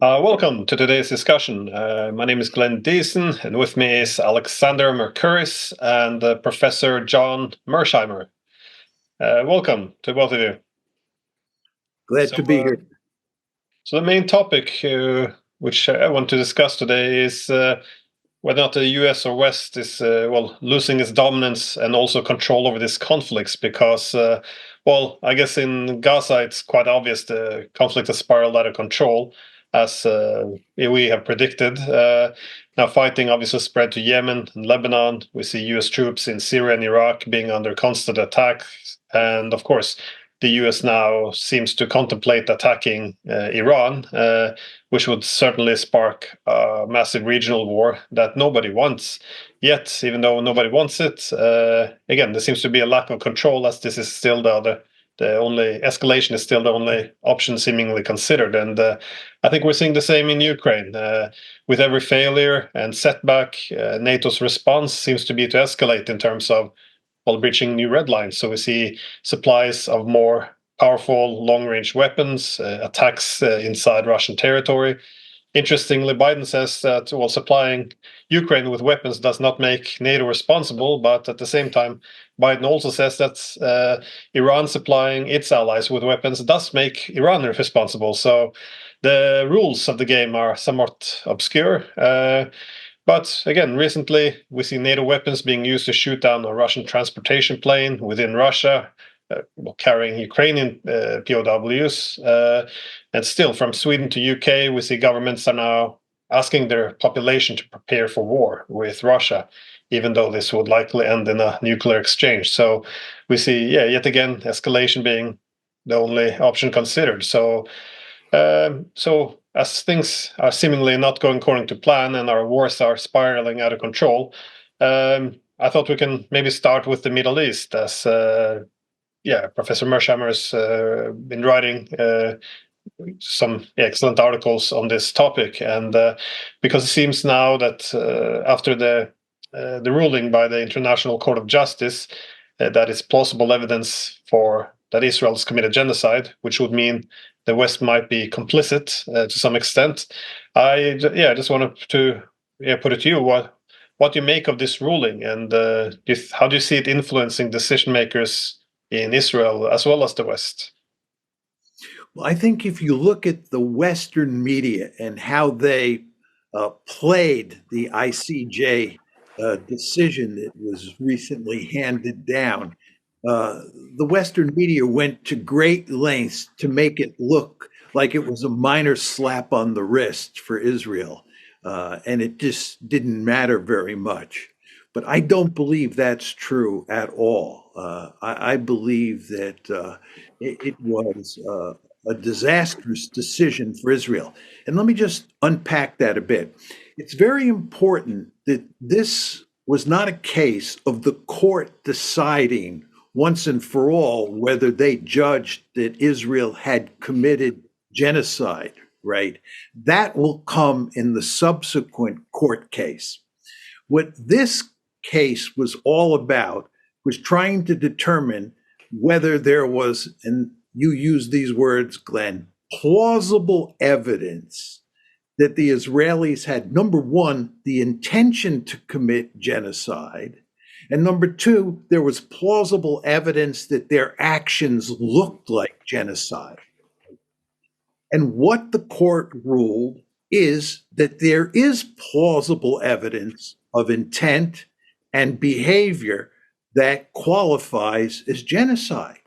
Welcome to today's discussion. My name is Glenn Diesen, and with me is Alexander Mercouris and Professor John Mearsheimer. Welcome to both of you. Glad to be here. So the main topic which I want to discuss today is whether or not the US or West is losing its dominance and also control over these conflicts, because I guess in Gaza it's quite obvious the conflict has spiraled out of control, as we have predicted. Now fighting obviously spread to Yemen and Lebanon. We see US troops in Syria and Iraq being under constant attack, and of course the US now seems to contemplate attacking Iran, which would certainly spark a massive regional war that nobody wants. Yet, even though nobody wants it, again, there seems to be a lack of control, as this is still the only escalation is still the only option seemingly considered. And I think we're seeing the same in Ukraine. With every failure and setback, NATO's response seems to be to escalate in terms of breaching new red lines. So we see supplies of more powerful long-range weapons, attacks inside Russian territory. Interestingly, Biden says that supplying Ukraine with weapons does not make NATO responsible, but at the same time, Biden also says that Iran supplying its allies with weapons does make Iran responsible. So the rules of the game are somewhat obscure. But again, recently we see NATO weapons being used to shoot down a Russian transportation plane within Russia, carrying Ukrainian POWs. And still, from Sweden to UK, we see governments are now asking their population to prepare for war with Russia, even though this would likely end in a nuclear exchange. So we see, yet again, escalation being the only option considered. So as things are seemingly not going according to plan and our wars are spiraling out of control, I thought we can maybe start with the Middle East, as Professor Mearsheimer has been writing some excellent articles on this topic, and because it seems now that after the ruling by the International Court of Justice that is plausible evidence for that Israel's committed genocide, which would mean the West might be complicit to some extent. I just wanted to put it to you what you make of this ruling, and how do you see it influencing decision makers in Israel as well as the West? Well, I think if you look at the Western media and how they played the ICJ decision that was recently handed down, the Western media went to great lengths to make it look like it was a minor slap on the wrist for Israel. And it just didn't matter very much. But I don't believe that's true at all. I believe that it was a disastrous decision for Israel. And let me just unpack that a bit. It's very important that this was not a case of the court deciding once and for all whether they judged that Israel had committed genocide, right? That will come in the subsequent court case. What this case was all about was trying to determine whether there was, and you use these words, Glenn, plausible evidence that the Israelis had, number one, the intention to commit genocide, and number two, there was plausible evidence that their actions looked like genocide. And what the court ruled is that there is plausible evidence of intent and behavior that qualifies as genocide.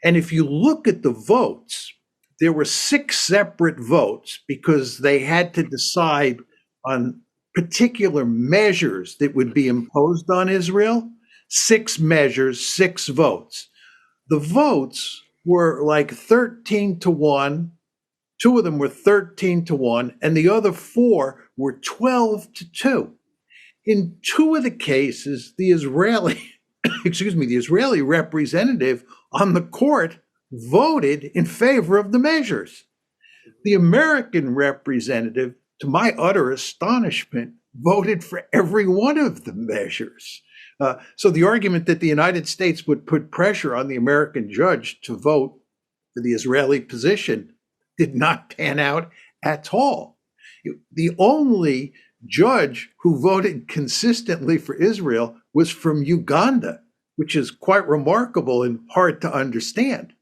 And if you look at the votes, there were 6 separate votes because they had to decide on particular measures that would be imposed on Israel. 6 measures, 6 votes. The votes were like 13-1. 2 of them were 13-1, and the other 4 were 12-2. In 2 of the cases, the Israeli representative on the court voted in favor of the measures. The American representative, to my utter astonishment, voted for every one of the measures. So the argument that the United States would put pressure on the American judge to vote for the Israeli position did not pan out at all. The only judge who voted consistently for Israel was from Uganda, which is quite remarkable and hard to understand.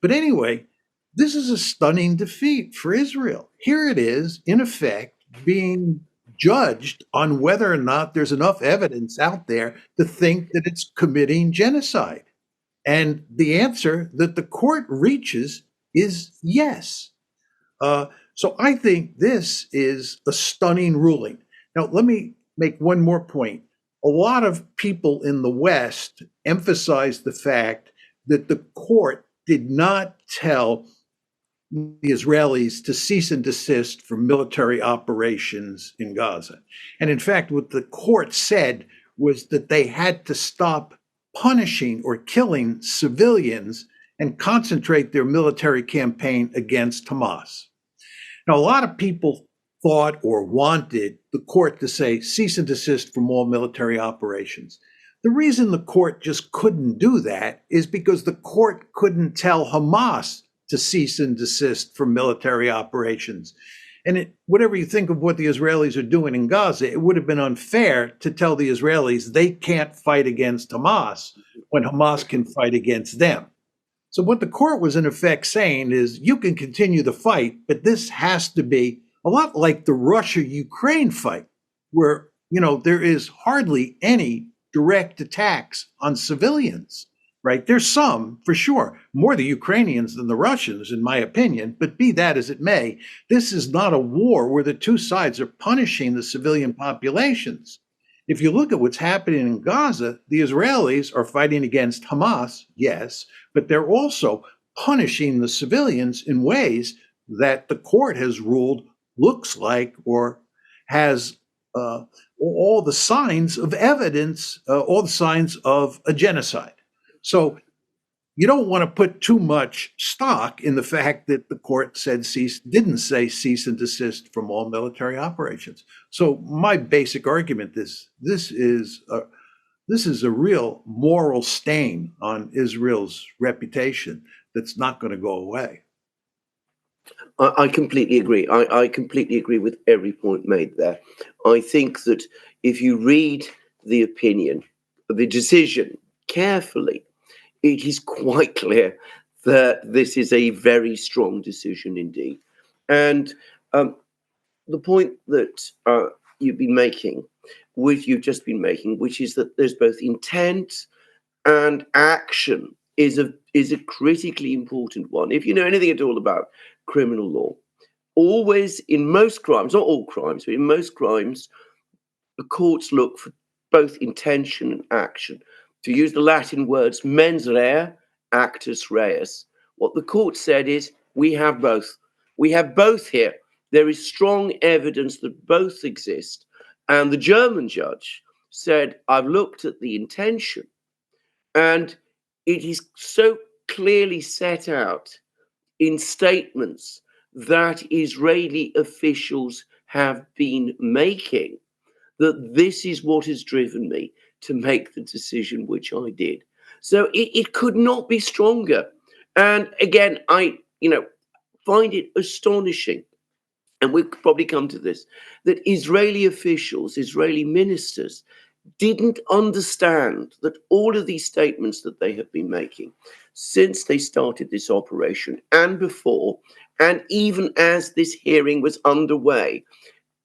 But anyway, this is a stunning defeat for Israel. Here it is, in effect, being judged on whether or not there's enough evidence out there to think that it's committing genocide. And the answer that the court reaches is yes. So I think this is a stunning ruling. Now, let me make one more point. A lot of people in the West emphasize the fact that the court did not tell the Israelis to cease and desist from military operations in Gaza. And in fact, what the court said was that they had to stop punishing or killing civilians and concentrate their military campaign against Hamas. Now, a lot of people thought or wanted the court to say cease and desist from all military operations. The reason the court just couldn't do that is because the court couldn't tell Hamas to cease and desist from military operations. And whatever you think of what the Israelis are doing in Gaza, it would have been unfair to tell the Israelis they can't fight against Hamas when Hamas can fight against them. So what the court was in effect saying is you can continue the fight, but this has to be a lot like the Russia-Ukraine fight, where, there is hardly any direct attacks on civilians, right? There's some, for sure, more the Ukrainians than the Russians, in my opinion, but be that as it may, this is not a war where the two sides are punishing the civilian populations. If you look at what's happening in Gaza, the Israelis are fighting against Hamas, yes, but they're also punishing the civilians in ways that the court has ruled looks like or has all the signs of evidence, all the signs of a genocide. So you don't want to put too much stock in the fact that the court didn't say cease and desist from all military operations. So my basic argument is this is a real moral stain on Israel's reputation that's not going to go away. I completely agree. I completely agree with every point made there. I think that if you read the opinion, the decision carefully, it is quite clear that this is a very strong decision indeed. And the point that you've been making, which you've just been making, which is that there's both intent and action is a critically important one. If you know anything at all about criminal law, always in most crimes, not all crimes, but in most crimes, the courts look for both intention and action. To use the Latin words, mens rea, actus reus. What the court said is, we have both. We have both here. There is strong evidence that both exist. And the German judge said, I've looked at the intention, and it is so clearly set out in statements that Israeli officials have been making that this is what has driven me to make the decision which I did. So it could not be stronger. And again, I find it astonishing, and we'll probably come to this, that Israeli officials, Israeli ministers, didn't understand that all of these statements that they have been making since they started this operation and before, and even as this hearing was underway,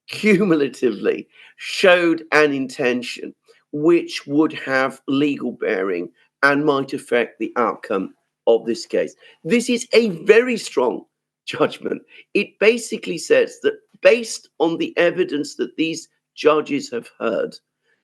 cumulatively showed an intention which would have legal bearing and might affect the outcome of this case. This is a very strong judgment. It basically says that based on the evidence that these judges have heard,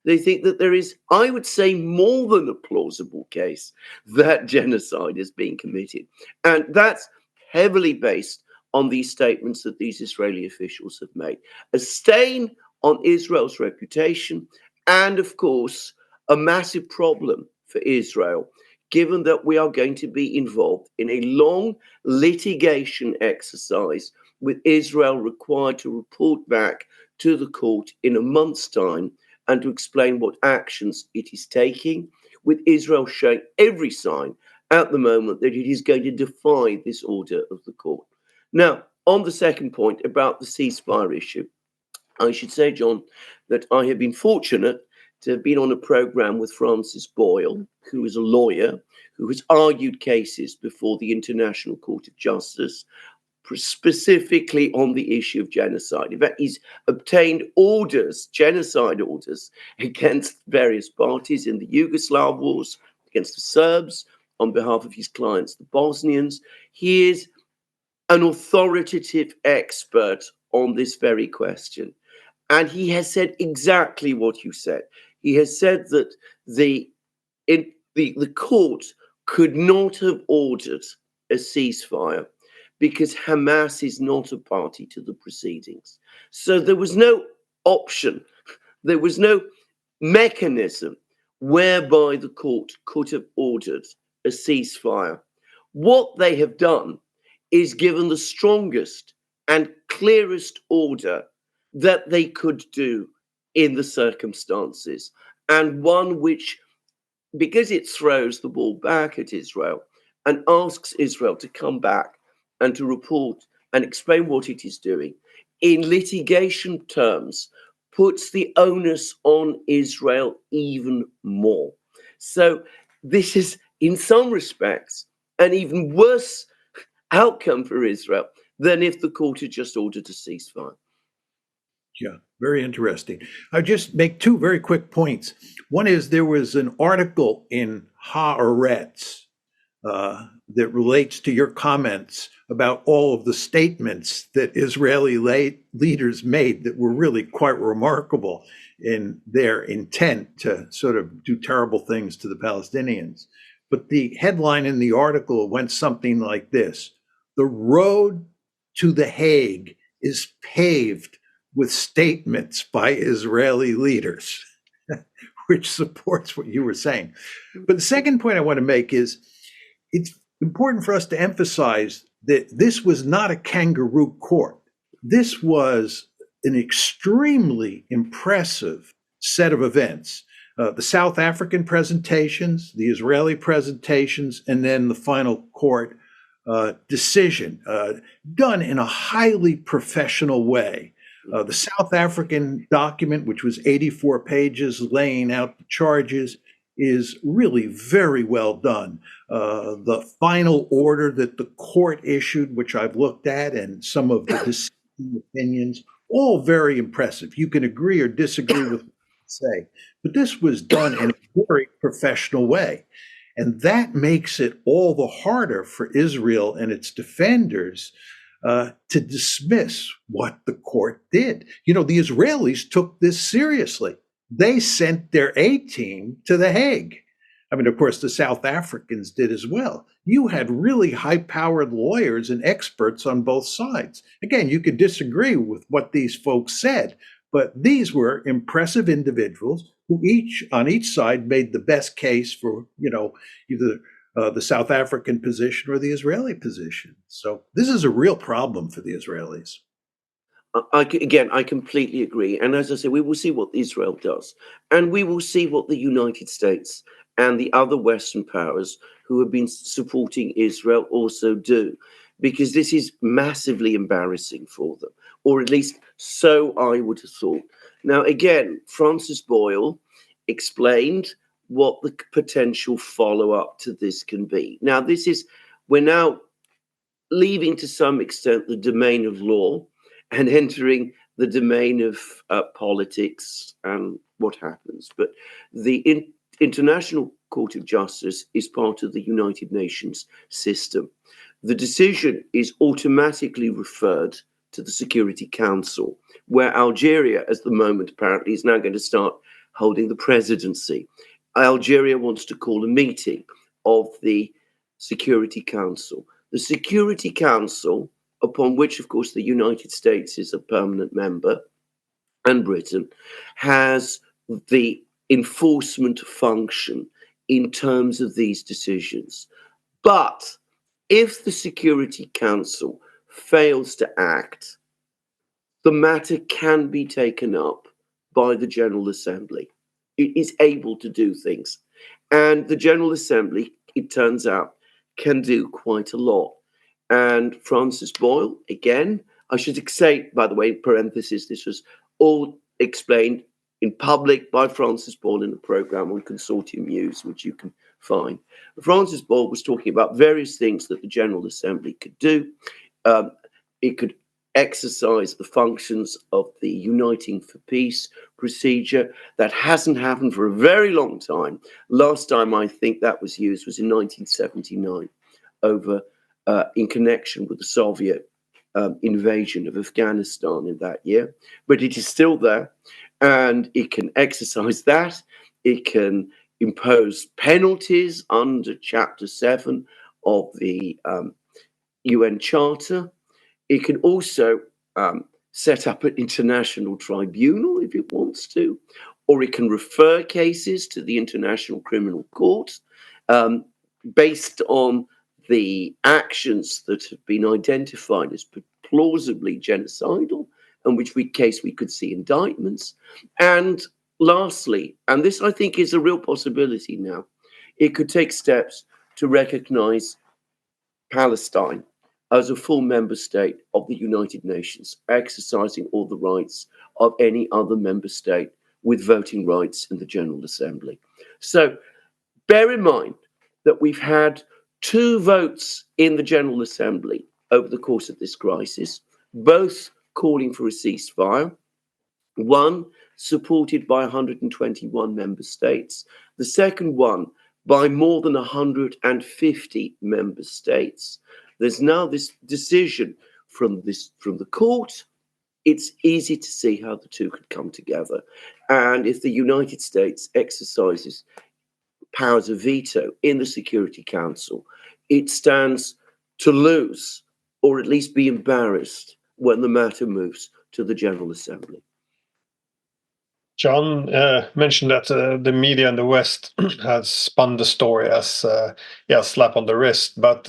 they think that there is, I would say, more than a plausible case that genocide is being committed. And that's heavily based on these statements that these Israeli officials have made. A stain on Israel's reputation, and of course, a massive problem for Israel, given that we are going to be involved in a long litigation exercise with Israel required to report back to the court in a month's time and to explain what actions it is taking, with Israel showing every sign at the moment that it is going to defy this order of the court. Now, on the second point about the ceasefire issue, I should say, John, that I have been fortunate to have been on a program with Francis Boyle, who is a lawyer who has argued cases before the International Court of Justice, specifically on the issue of genocide. In fact, he's obtained orders, genocide orders, against various parties in the Yugoslav wars, against the Serbs, on behalf of his clients, the Bosnians. He is an authoritative expert on this very question. And he has said exactly what you said. He has said that the court could not have ordered a ceasefire because Hamas is not a party to the proceedings. So there was no option, there was no mechanism whereby the court could have ordered a ceasefire. What they have done is given the strongest and clearest order that they could do in the circumstances, and one which, because it throws the ball back at Israel and asks Israel to come back and to report and explain what it is doing, in litigation terms, puts the onus on Israel even more. So this is, in some respects, an even worse outcome for Israel than if the court had just ordered a ceasefire. Yeah, very interesting. I'll just make two very quick points. One is there was an article in Haaretz that relates to your comments about all of the statements that Israeli leaders made that were really quite remarkable in their intent to sort of do terrible things to the Palestinians. But the headline in the article went something like this: "The road to The Hague is paved with statements by Israeli leaders," which supports what you were saying. But the second point I want to make is it's important for us to emphasize that this was not a kangaroo court. This was an extremely impressive set of events. The South African presentations, the Israeli presentations, and then the final court decision, done in a highly professional way. The South African document, which was 84 pages laying out the charges, is really very well done. The final order that the court issued, which I've looked at, and some of the dissenting opinions, all very impressive. You can agree or disagree with what I say, but this was done in a very professional way. And that makes it all the harder for Israel and its defenders to dismiss what the court did. You know, the Israelis took this seriously. They sent their A-team to The Hague. I mean, of course, the South Africans did as well. You had really high-powered lawyers and experts on both sides. Again, you could disagree with what these folks said, but these were impressive individuals who on each side made the best case for, either the South African position or the Israeli position. So this is a real problem for the Israelis. I completely agree. And as I say, we will see what Israel does. And we will see what the United States and the other Western powers who have been supporting Israel also do, because this is massively embarrassing for them, or at least so I would have thought. Now, again, Francis Boyle explained what the potential follow-up to this can be. Now, we're now leaving to some extent the domain of law and entering the domain of politics and what happens. But the International Court of Justice is part of the United Nations system. The decision is automatically referred to the Security Council, where Algeria, at the moment, apparently, is now going to start holding the presidency. Algeria wants to call a meeting of the Security Council. The Security Council, upon which, of course, the United States is a permanent member, and Britain, has the enforcement function in terms of these decisions. But if the Security Council fails to act, the matter can be taken up by the General Assembly. It is able to do things. And the General Assembly, it turns out, can do quite a lot. and Francis Boyle, again, I should say, by the way, in parenthesis, this was all explained in public by Francis Boyle in a program on Consortium News, which you can find. Francis Boyle was talking about various things that the General Assembly could do. It could exercise the functions of the Uniting for Peace procedure. That hasn't happened for a very long time. Last time I think that was used was in 1979 over in connection with the Soviet invasion of Afghanistan in that year. But it is still there, and it can exercise that. It can impose penalties under Chapter 7 of the UN Charter. It can also set up an international tribunal if it wants to, or it can refer cases to the International Criminal Court based on the actions that have been identified as plausibly genocidal, in which case we could see indictments. And lastly, and this I think is a real possibility now, it could take steps to recognize Palestine as a full member state of the United Nations, exercising all the rights of any other member state with voting rights in the General Assembly. So bear in mind that we've had 2 votes in the General Assembly over the course of this crisis, both calling for a ceasefire, one supported by 121 member states, the second one by more than 150 member states. There's now this decision from the court. It's easy to see how the two could come together. And if the United States exercises powers of veto in the Security Council, it stands to lose, or at least be embarrassed, when the matter moves to the General Assembly. John mentioned that the media in the West has spun the story as a slap on the wrist, but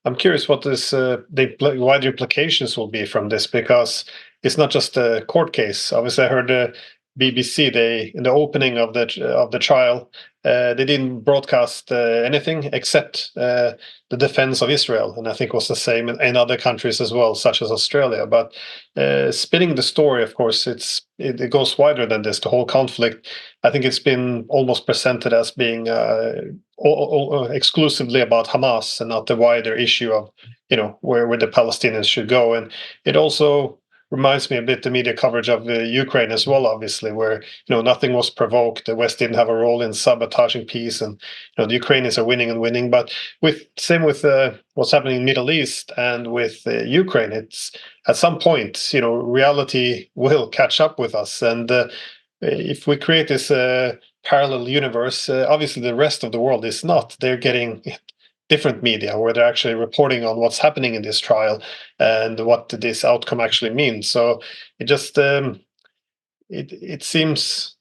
I'm curious what the wider implications will be from this, because it's not just a court case. Obviously, I heard BBC, in the opening of the trial, they didn't broadcast anything except the defense of Israel, and I think it was the same in other countries as well, such as Australia. But spinning the story, of course, it goes wider than this. The whole conflict, I think it's been almost presented as being exclusively about Hamas and not the wider issue of where the Palestinians should go. And it also reminds me a bit the media coverage of Ukraine as well, obviously, where nothing was provoked. The West didn't have a role in sabotaging peace, and the Ukrainians are winning and winning. But same with what's happening in the Middle East and with Ukraine, it's at some point reality will catch up with us, and if we create this parallel universe, obviously the rest of the world is not. They're getting different media where they're actually reporting on what's happening in this trial and what this outcome actually means. So it just it seems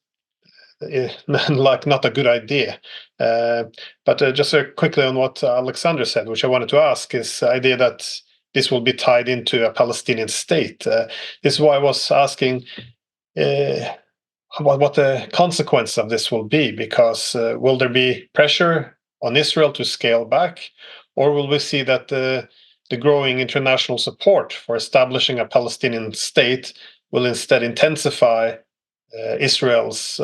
like not a good idea. But just quickly on what Alexander said, which I wanted to ask, is the idea that this will be tied into a Palestinian state. This is why I was asking what the consequence of this will be, because will there be pressure on Israel to scale back, or will we see that the growing international support for establishing a Palestinian state will instead intensify Israel's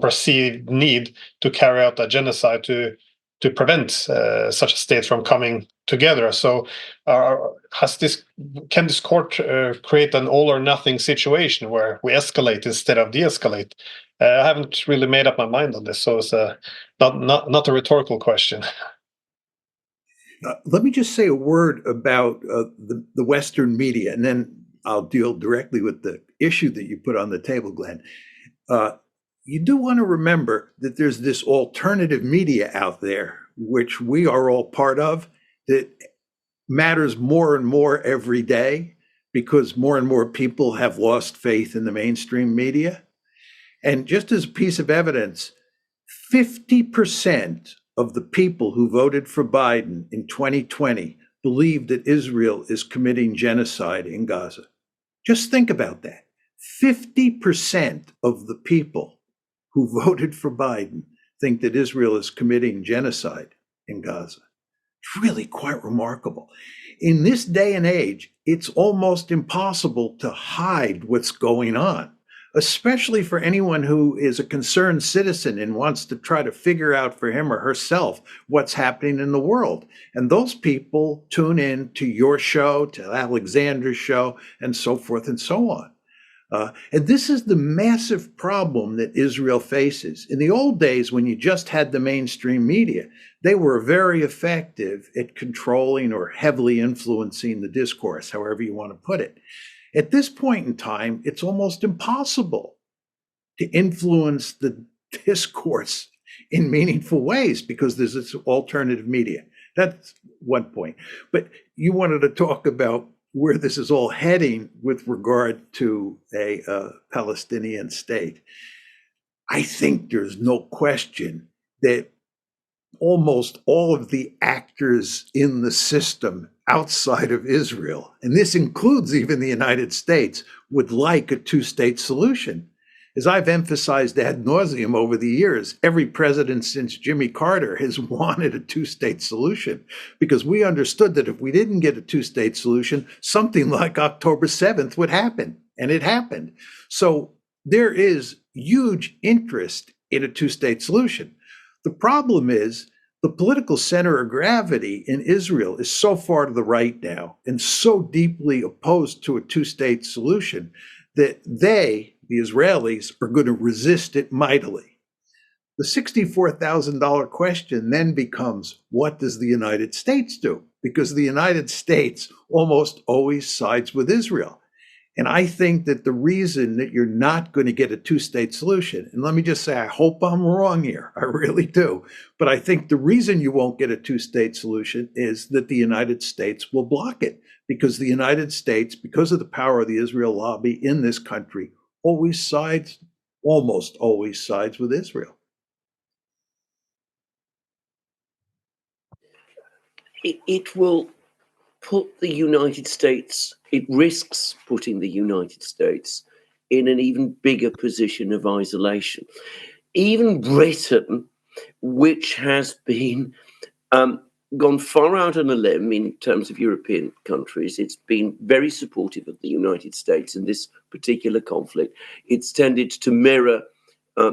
perceived need to carry out a genocide to prevent such a state from coming together? So can this court create an all or nothing situation where we escalate instead of de-escalate? I haven't really made up my mind on this, so it's not a rhetorical question. Let me just say a word about the Western media, and then I'll deal directly with the issue that you put on the table, Glenn. You do want to remember that there's this alternative media out there, which we are all part of, that matters more and more every day because more and more people have lost faith in the mainstream media. And just as a piece of evidence, 50% of the people who voted for Biden in 2020 believe that Israel is committing genocide in Gaza. Just think about that. 50% of the people who voted for Biden think that Israel is committing genocide in Gaza. really quite remarkable. In this day and age, it's almost impossible to hide what's going on, especially for anyone who is a concerned citizen and wants to try to figure out for him or herself what's happening in the world. And those people tune in to your show, to Alexander's show, and so forth and so on. And this is the massive problem that Israel faces. In the old days, when you just had the mainstream media, they were very effective at controlling or heavily influencing the discourse, however you want to put it. At this point in time, it's almost impossible to influence the discourse in meaningful ways because there's this alternative media. That's one point. But you wanted to talk about where this is all heading with regard to a Palestinian state. I think there's no question that almost all of the actors in the system outside of Israel, and this includes even the United States, would like a two-state solution. As I've emphasized ad nauseum over the years, every president since Jimmy Carter has wanted a two-state solution because we understood that if we didn't get a two-state solution, something like October 7th would happen, and it happened. So there is huge interest in a two-state solution. The problem is the political center of gravity in Israel is so far to the right now and so deeply opposed to a two-state solution that they, the Israelis, are going to resist it mightily. The $64,000 question then becomes, what does the United States do? Because the United States almost always sides with Israel. And I think that the reason that you're not going to get a two-state solution, and let me just say, I hope I'm wrong here, I really do, but I think the reason you won't get a two-state solution is that the United States will block it, because the United States, because of the power of the Israel lobby in this country, almost always sides with Israel. It will put the United States, it risks putting the United States in an even bigger position of isolation. Even Britain, which has been gone far out on a limb in terms of European countries, it's been very supportive of the United States in this particular conflict. It's tended to mirror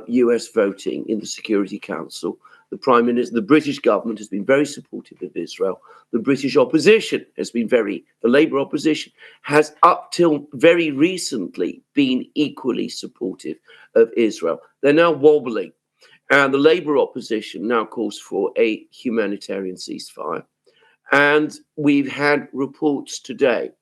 US voting in the Security Council. The Prime Minister, the British government has been very supportive of Israel. The British opposition has been the Labour opposition has up till very recently been equally supportive of Israel. They're now wobbling. And the Labour opposition now calls for a humanitarian ceasefire. And we've had reports today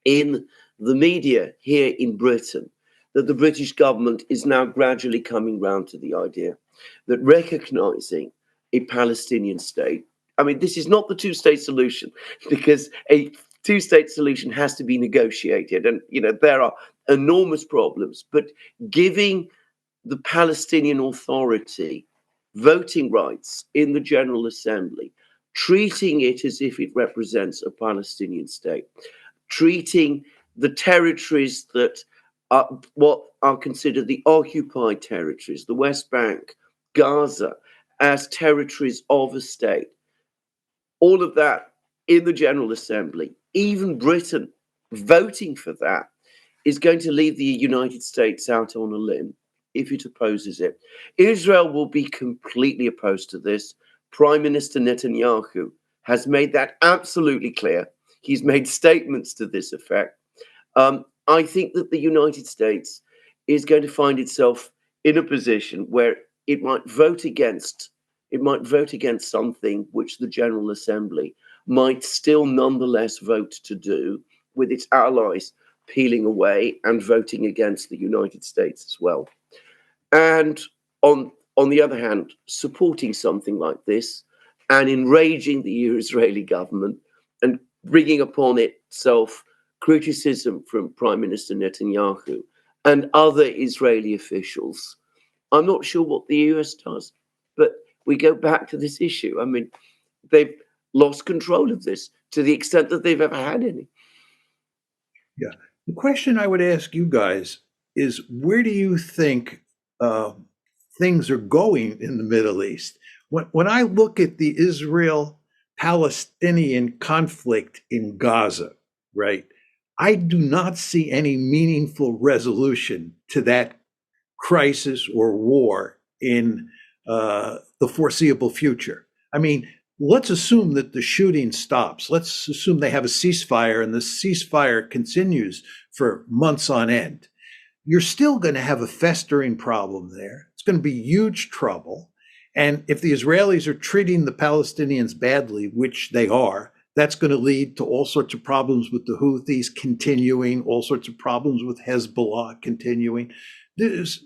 in the media here in Britain that the British government is now gradually coming round to the idea that recognising a Palestinian state, I mean, this is not the two-state solution, because a two-state solution has to be negotiated. And, you know, there are enormous problems, but giving the Palestinian Authority voting rights in the General Assembly, treating it as if it represents a Palestinian state, treating the territories that are what are considered the occupied territories, the West Bank, Gaza, as territories of a state. All of that in the General Assembly, even Britain voting for that, is going to leave the United States out on a limb if it opposes it. Israel will be completely opposed to this. Prime Minister Netanyahu has made that absolutely clear. He's made statements to this effect. I think that the United States is going to find itself in a position where it might vote against something which the General Assembly might still nonetheless vote to do, with its allies peeling away and voting against the United States as well. And on the other hand, supporting something like this and enraging the Israeli government and bringing upon itself criticism from Prime Minister Netanyahu and other Israeli officials. I'm not sure what the US does, but we go back to this issue. I mean, they've lost control of this to the extent that they've ever had any. Yeah. The question I would ask you guys is, where do you think things are going in the Middle East? When I look at the Israel Palestinian conflict in Gaza, right? I do not see any meaningful resolution to that crisis or war in the foreseeable future. I mean, let's assume that the shooting stops. Let's assume they have a ceasefire and the ceasefire continues for months on end. You're still going to have a festering problem there. It's going to be huge trouble. And if the Israelis are treating the Palestinians badly, which they are, that's going to lead to all sorts of problems with the Houthis continuing, all sorts of problems with Hezbollah continuing. This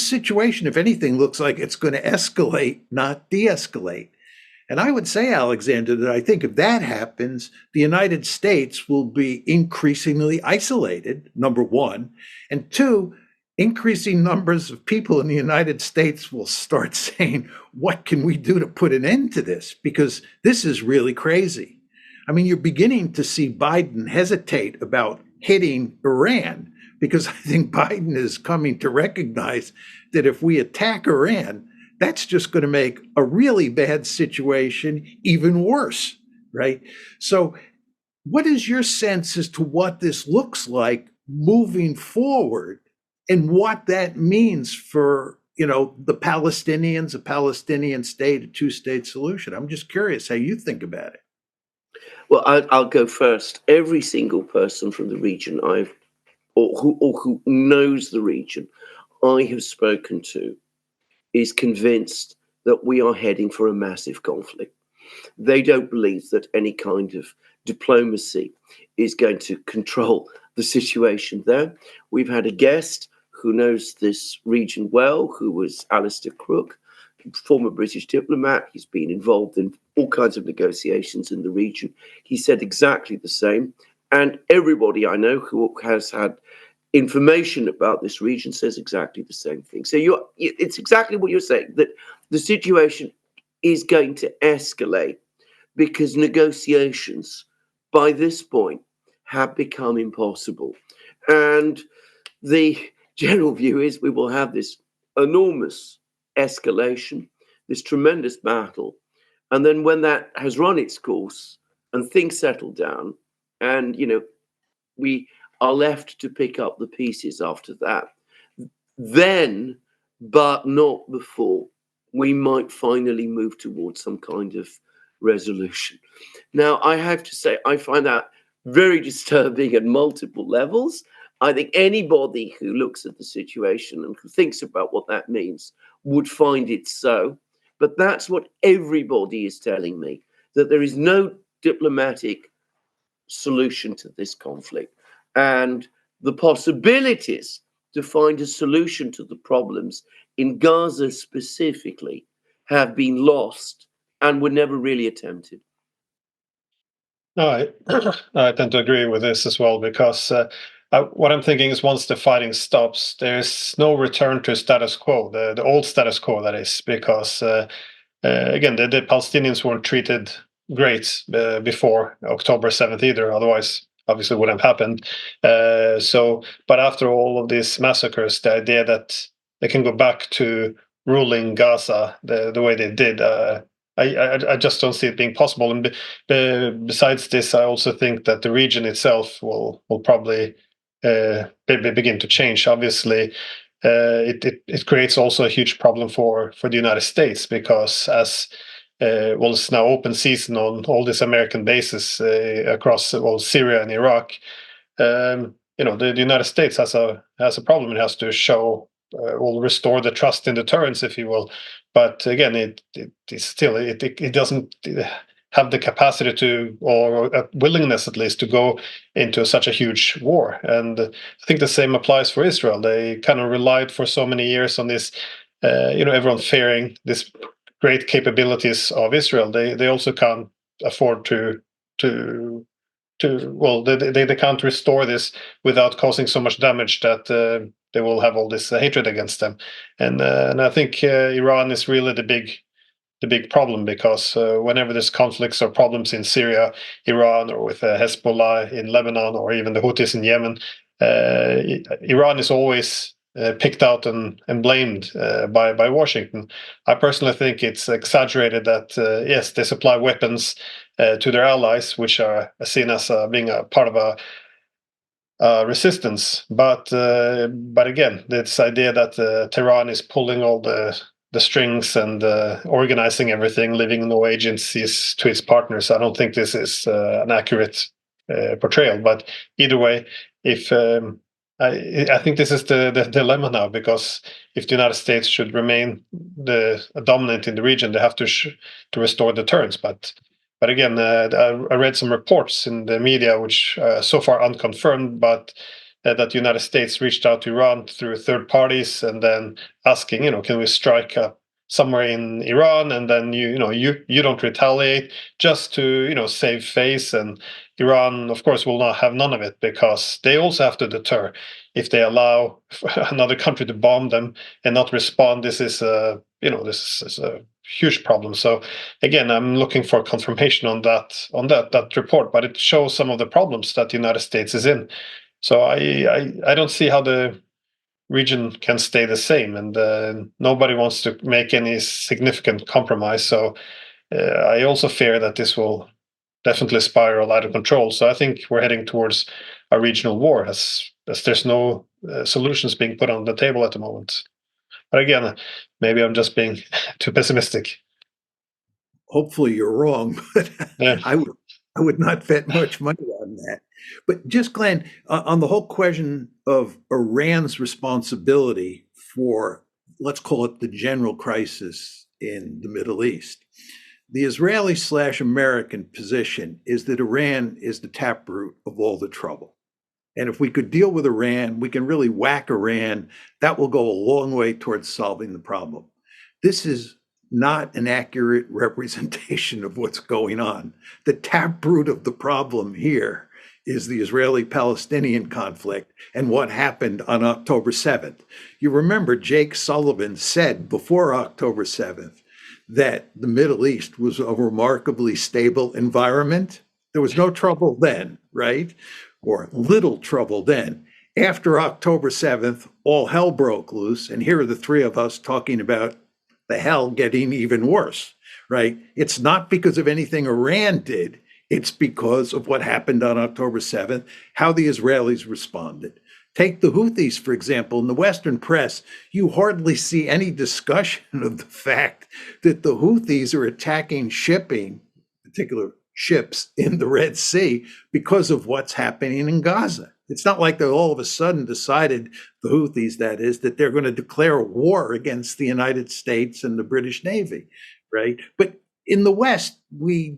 situation, if anything, looks like it's going to escalate, not de-escalate. And I would say, Alexander, that I think if that happens, the United States will be increasingly isolated, number one. And two, increasing numbers of people in the United States will start saying, what can we do to put an end to this? Because this is really crazy. I mean, you're beginning to see Biden hesitate about hitting Iran, because I think Biden is coming to recognize that if we attack Iran, that's just going to make a really bad situation even worse, right? So what is your sense as to what this looks like moving forward and what that means for, the Palestinians, a Palestinian state, a two-state solution? I'm just curious how you think about it. Well, I'll go first. Every single person from the region who knows the region I have spoken to is convinced that we are heading for a massive conflict. They don't believe that any kind of diplomacy is going to control the situation there. We've had a guest who knows this region well, who was Alistair Crook, former British diplomat. He's been involved in all kinds of negotiations in the region. He said exactly the same. And everybody I know who has had information about this region says exactly the same thing. So it's exactly what you're saying, that the situation is going to escalate because negotiations by this point have become impossible. And the general view is we will have this enormous escalation, this tremendous battle. And then when that has run its course and things settle down and, we are left to pick up the pieces after that, then, but not before, we might finally move towards some kind of resolution. Now, I have to say, I find that very disturbing at multiple levels. I think anybody who looks at the situation and who thinks about what that means would find it so. But that's what everybody is telling me, that there is no diplomatic solution to this conflict. And the possibilities to find a solution to the problems in Gaza specifically have been lost and were never really attempted. No, I tend to agree with this as well, because what I'm thinking is once the fighting stops, there's no return to status quo, the old status quo, that is, because again, the Palestinians weren't treated great before October 7th either. Otherwise, obviously, it wouldn't have happened. But after all of these massacres, the idea that they can go back to ruling Gaza the way they did, I just don't see it being possible. And besides this, I also think that the region itself will probably begin to change. Obviously, it creates also a huge problem for the United States, because as it's now open season on all these American bases across Syria and Iraq. The United States has a problem. It has to show will restore the trust in deterrence, if you will. But again, it doesn't have the capacity to, or a willingness at least, to go into such a huge war. And I think the same applies for Israel. They kind of relied for so many years on this, everyone fearing this great capabilities of Israel. They also can't afford to they can't restore this without causing so much damage that they will have all this hatred against them. And I think Iran is really the big problem, because whenever there's conflicts or problems in Syria, Iran, or with Hezbollah in Lebanon, or even the Houthis in Yemen, Iran is always picked out and blamed by Washington. I personally think it's exaggerated that yes, they supply weapons to their allies, which are seen as being a part of a resistance. But again, this idea that Tehran is pulling all the strings and organizing everything, leaving no agencies to its partners, I don't think this is an accurate portrayal. But either way, if I think this is the dilemma now, because if the United States should remain the dominant in the region, they have to restore deterrence. But again, I read some reports in the media, which so far unconfirmed, but that the United States reached out to Iran through third parties and then asking, can we strike somewhere in Iran, and then you don't retaliate, just to save face. And Iran, of course, will not have none of it, because they also have to deter. If they allow another country to bomb them and not respond, this is a huge problem. So again, I'm looking for confirmation on that report, but it shows some of the problems that the United States is in. So I don't see how the region can stay the same, and nobody wants to make any significant compromise. So I also fear that this will definitely spiral out of control. So I think we're heading towards a regional war, as there's no solutions being put on the table at the moment. But again, maybe I'm just being too pessimistic. Hopefully you're wrong, but Yeah. I would not bet much money on that. But just Glenn, on the whole question of Iran's responsibility for, let's call it the general crisis in the Middle East, the Israeli/American position is that Iran is the taproot of all the trouble. And if we could deal with Iran, we can really whack Iran. That will go a long way towards solving the problem. This is not an accurate representation of what's going on. The taproot of the problem here is the Israeli-Palestinian conflict and what happened on October 7th. You remember Jake Sullivan said before October 7th that the Middle East was a remarkably stable environment. There was no trouble then, right? Or little trouble then. After October 7th, all hell broke loose. And here are the three of us talking about the hell getting even worse, right? It's not because of anything Iran did. It's because of what happened on October 7th, how the Israelis responded. Take the Houthis, for example. In the Western press, you hardly see any discussion of the fact that the Houthis are attacking shipping, particular ships in the Red Sea, because of what's happening in Gaza. It's not like they all of a sudden decided, the Houthis that is, that they're going to declare war against the United States and the British Navy, right? But in the West, we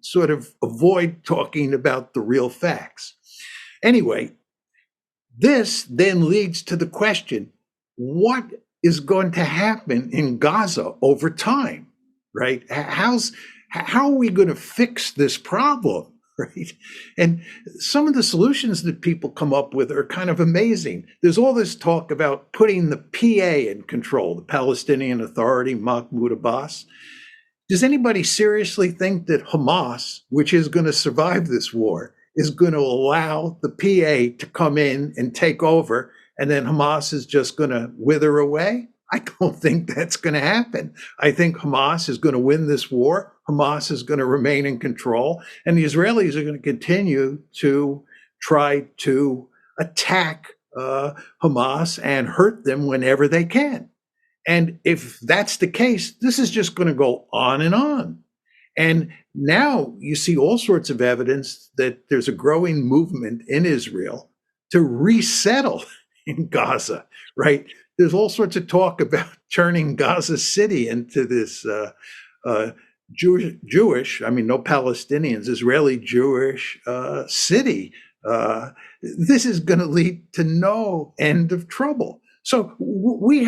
sort of avoid talking about the real facts. Anyway, this then leads to the question, what is going to happen in Gaza over time, right? How are we going to fix this problem, right? And some of the solutions that people come up with are kind of amazing. There's all this talk about putting the PA in control, the Palestinian Authority, Mahmoud Abbas. Does anybody seriously think that Hamas, which is going to survive this war, is going to allow the PA to come in and take over, and then Hamas is just going to wither away? I don't think that's going to happen. I think Hamas is going to win this war. Hamas is going to remain in control, and the Israelis are going to continue to try to attack Hamas and hurt them whenever they can. And if that's the case, this is just going to go on and on. And now you see all sorts of evidence that there's a growing movement in Israel to resettle in Gaza, right? There's all sorts of talk about turning Gaza City into this Jewish, I mean, no Palestinians, Israeli Jewish city. This is going to lead to no end of trouble. So we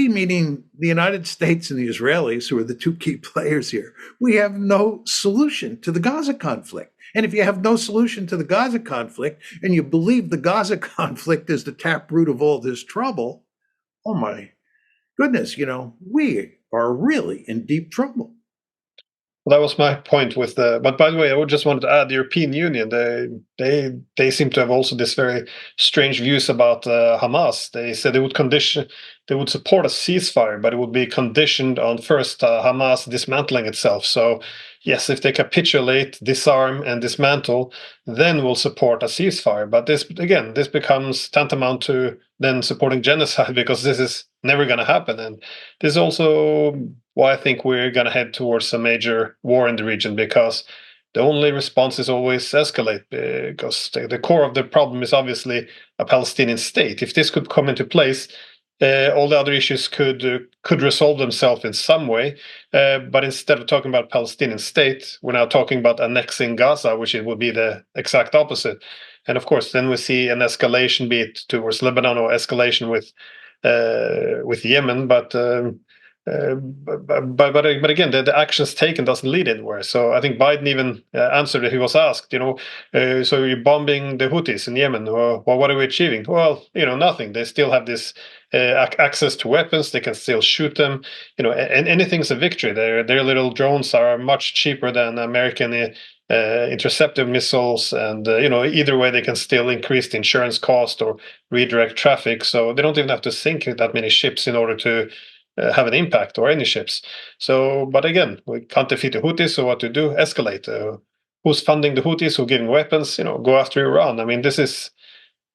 meaning the United States and the Israelis, who are the two key players here, we have no solution to the Gaza conflict. And if you have no solution to the Gaza conflict, and you believe the Gaza conflict is the taproot of all this trouble, oh my goodness, we are really in deep trouble. That was my point with the. But by the way, I would just wanted to add the European Union. They seem to have also this very strange views about Hamas. They said they would support a ceasefire, but it would be conditioned on first Hamas dismantling itself. So yes, if they capitulate, disarm, and dismantle, then we'll support a ceasefire. But this becomes tantamount to then supporting genocide because this is never going to happen. And this is also why I think we're going to head towards a major war in the region, because the only response is always escalate, because the core of the problem is obviously a Palestinian state. If this could come into place, all the other issues could resolve themselves in some way. But instead of talking about Palestinian state, we're now talking about annexing Gaza, which it would be the exact opposite. And of course, then we see an escalation, be it towards Lebanon or escalation with Yemen. But again, the actions taken doesn't lead anywhere. So I think Biden even answered it. He was asked, so you're bombing the Houthis in Yemen, or well, what are we achieving? Well, nothing. They still have this access to weapons. They can still shoot them. And anything's a victory. Their little drones are much cheaper than American interceptive missiles, and either way they can still increase the insurance cost or redirect traffic. So they don't even have to sink that many ships in order to have an impact, or any ships. So, but again, we can't defeat the Houthis, so what to do? Escalate. Who's funding the Houthis? Who's giving weapons? Go after Iran. I mean, this is.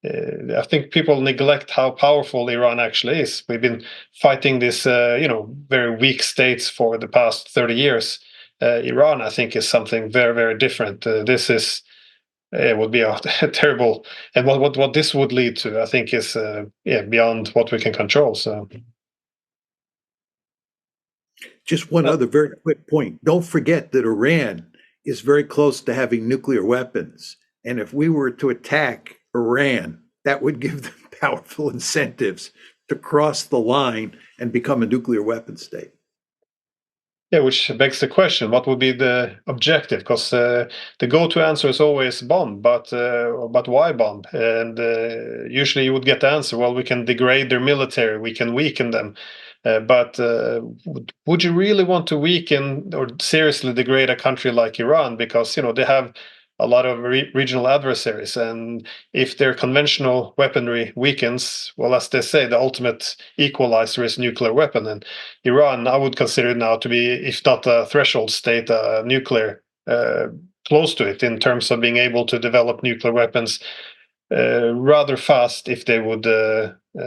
I think people neglect how powerful Iran actually is. We've been fighting this, very weak states for the past 30 years. Iran, I think, is something very, very different. This is. It would be a terrible, and what this would lead to, I think, is beyond what we can control. So. Just one other very quick point. Don't forget that Iran is very close to having nuclear weapons. And if we were to attack Iran, that would give them powerful incentives to cross the line and become a nuclear weapon state. Yeah, which begs the question: what would be the objective? Because the go-to answer is always bomb, but why bomb? And usually you would get the answer: well, we can degrade their military, we can weaken them. But would you really want to weaken or seriously degrade a country like Iran? Because they have a lot of regional adversaries, and if their conventional weaponry weakens, well, as they say, the ultimate equalizer is nuclear weapon. And Iran, I would consider now to be, if not a threshold state, nuclear, close to it in terms of being able to develop nuclear weapons rather fast if they would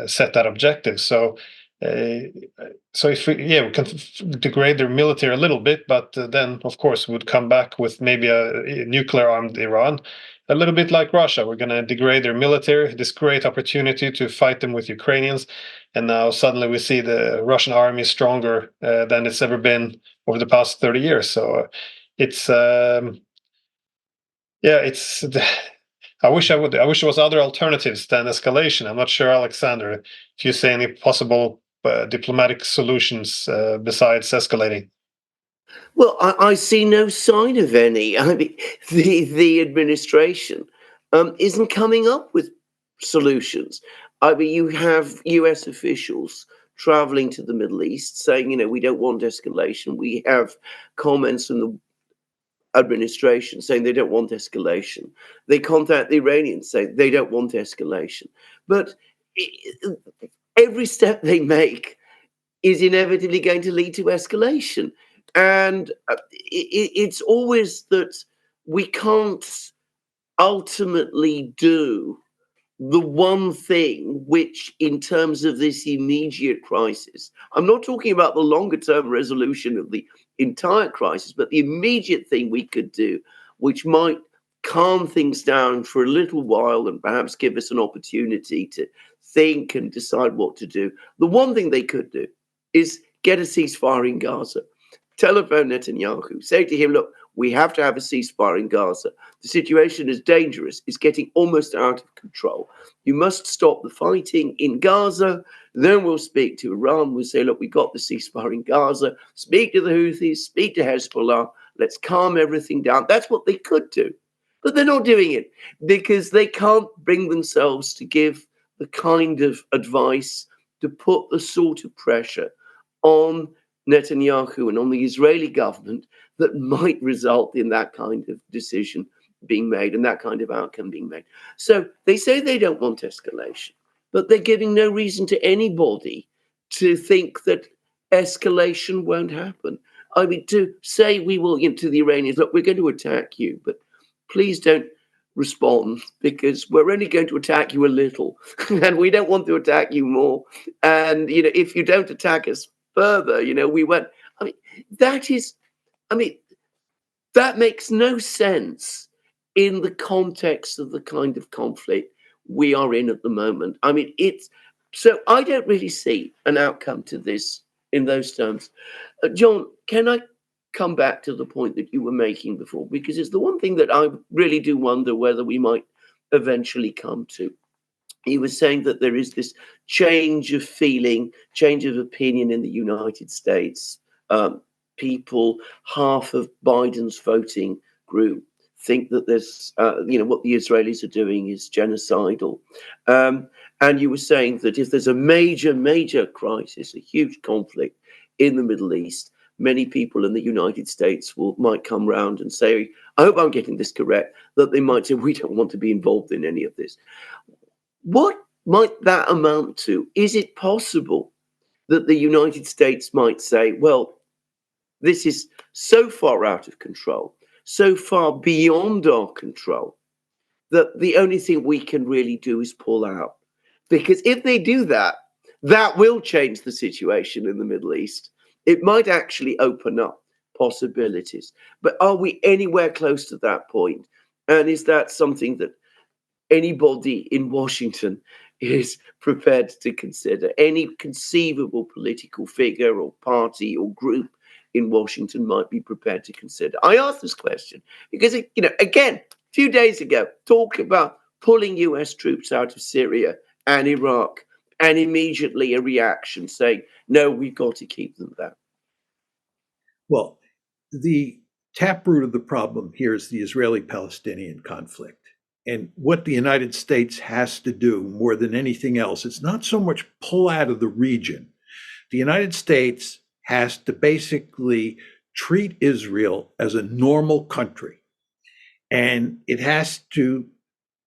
set that objective. So if we can degrade their military a little bit, but then of course would come back with maybe a nuclear armed Iran, a little bit like Russia. We're going to degrade their military, this great opportunity to fight them with Ukrainians, and now suddenly we see the Russian army stronger than it's ever been over the past 30 years. So it's it's. I wish there was other alternatives than escalation. I'm not sure, Alexander, if you see any possible diplomatic solutions besides escalating. Well, I see no sign of any. I mean, the administration isn't coming up with solutions. I mean, you have US officials traveling to the Middle East saying, we don't want escalation. We have comments from the administration saying they don't want escalation. They contact the Iranians saying they don't want escalation. But every step they make is inevitably going to lead to escalation. And it's always that we can't ultimately do the one thing which, in terms of this immediate crisis, I'm not talking about the longer term resolution of the entire crisis, but the immediate thing we could do, which might calm things down for a little while and perhaps give us an opportunity to think and decide what to do. The one thing they could do is get a ceasefire in Gaza. Telephone Netanyahu, say to him, look, we have to have a ceasefire in Gaza. The situation is dangerous. It's getting almost out of control. You must stop the fighting in Gaza. Then we'll speak to Iran. We'll say, look, we got the ceasefire in Gaza. Speak to the Houthis, speak to Hezbollah. Let's calm everything down. That's what they could do. But they're not doing it because they can't bring themselves to give the kind of advice to put the sort of pressure on Netanyahu and on the Israeli government that might result in that kind of decision being made and that kind of outcome being made. So they say they don't want escalation, but they're giving no reason to anybody to think that escalation won't happen. I mean, to say we will, to the Iranians, look, we're going to attack you, but please don't respond, because we're only going to attack you a little and we don't want to attack you more. And, if you don't attack us further, we won't. I mean, that makes no sense in the context of the kind of conflict we are in at the moment. I mean, so I don't really see an outcome to this in those terms. John, can I come back to the point that you were making before? Because it's the one thing that I really do wonder whether we might eventually come to. You were saying that there is this change of feeling, change of opinion in the United States. People, half of Biden's voting group, think that there's, what the Israelis are doing is genocidal. And you were saying that if there's a major, major crisis, a huge conflict in the Middle East, many people in the United States might come round and say, I hope I'm getting this correct, that they might say, we don't want to be involved in any of this. What might that amount to? Is it possible that the United States might say, well, this is so far out of control, so far beyond our control, that the only thing we can really do is pull out? Because if they do that, that will change the situation in the Middle East. It might actually open up possibilities. But are we anywhere close to that point? And is that something that anybody in Washington is prepared to consider? Any conceivable political figure or party or group in Washington might be prepared to consider? I asked this question because, again, a few days ago, talk about pulling US troops out of Syria and Iraq, and immediately a reaction saying, no, we've got to keep them there. Well, the taproot of the problem here is the Israeli-Palestinian conflict. And what the United States has to do more than anything else, it's not so much pull out of the region. The United States has to basically treat Israel as a normal country. And it has to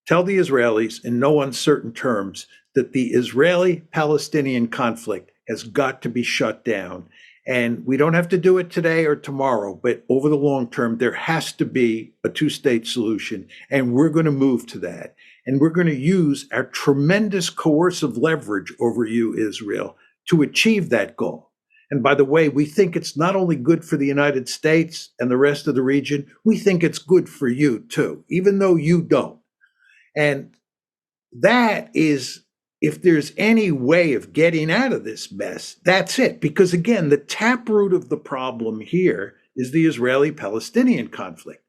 tell the Israelis in no uncertain terms that the Israeli-Palestinian conflict has got to be shut down. And we don't have to do it today or tomorrow, but over the long term, there has to be a two-state solution, and we're going to move to that. And we're going to use our tremendous coercive leverage over you, Israel, to achieve that goal. And by the way, we think it's not only good for the United States and the rest of the region, we think it's good for you too, even though you don't. And that is, if there's any way of getting out of this mess, that's it. Because again, the taproot of the problem here is the Israeli-Palestinian conflict.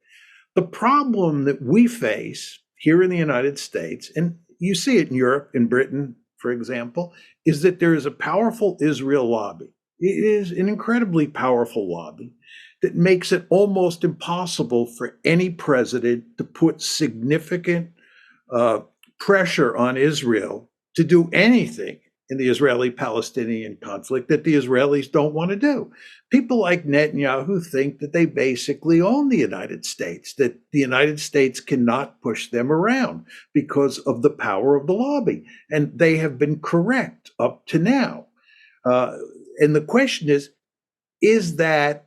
The problem that we face here in the United States, and you see it in Europe, in Britain, for example, is that there is a powerful Israel lobby. It is an incredibly powerful lobby that makes it almost impossible for any president to put significant pressure on Israel to do anything in the Israeli-Palestinian conflict that the Israelis don't want to do. People like Netanyahu think that they basically own the United States, that the United States cannot push them around because of the power of the lobby. And they have been correct up to now. And the question is that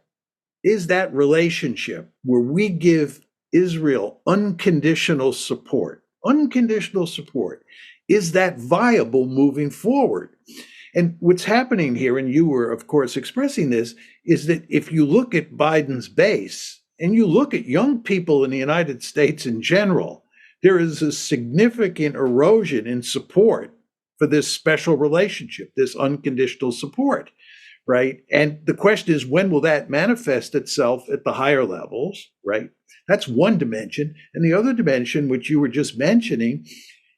relationship where we give Israel unconditional support, is that viable moving forward? And what's happening here, and you were, of course, expressing this, is that if you look at Biden's base and you look at young people in the United States in general, there is a significant erosion in support for this special relationship, this unconditional support, right? And the question is, when will that manifest itself at the higher levels, right? That's one dimension. And the other dimension, which you were just mentioning,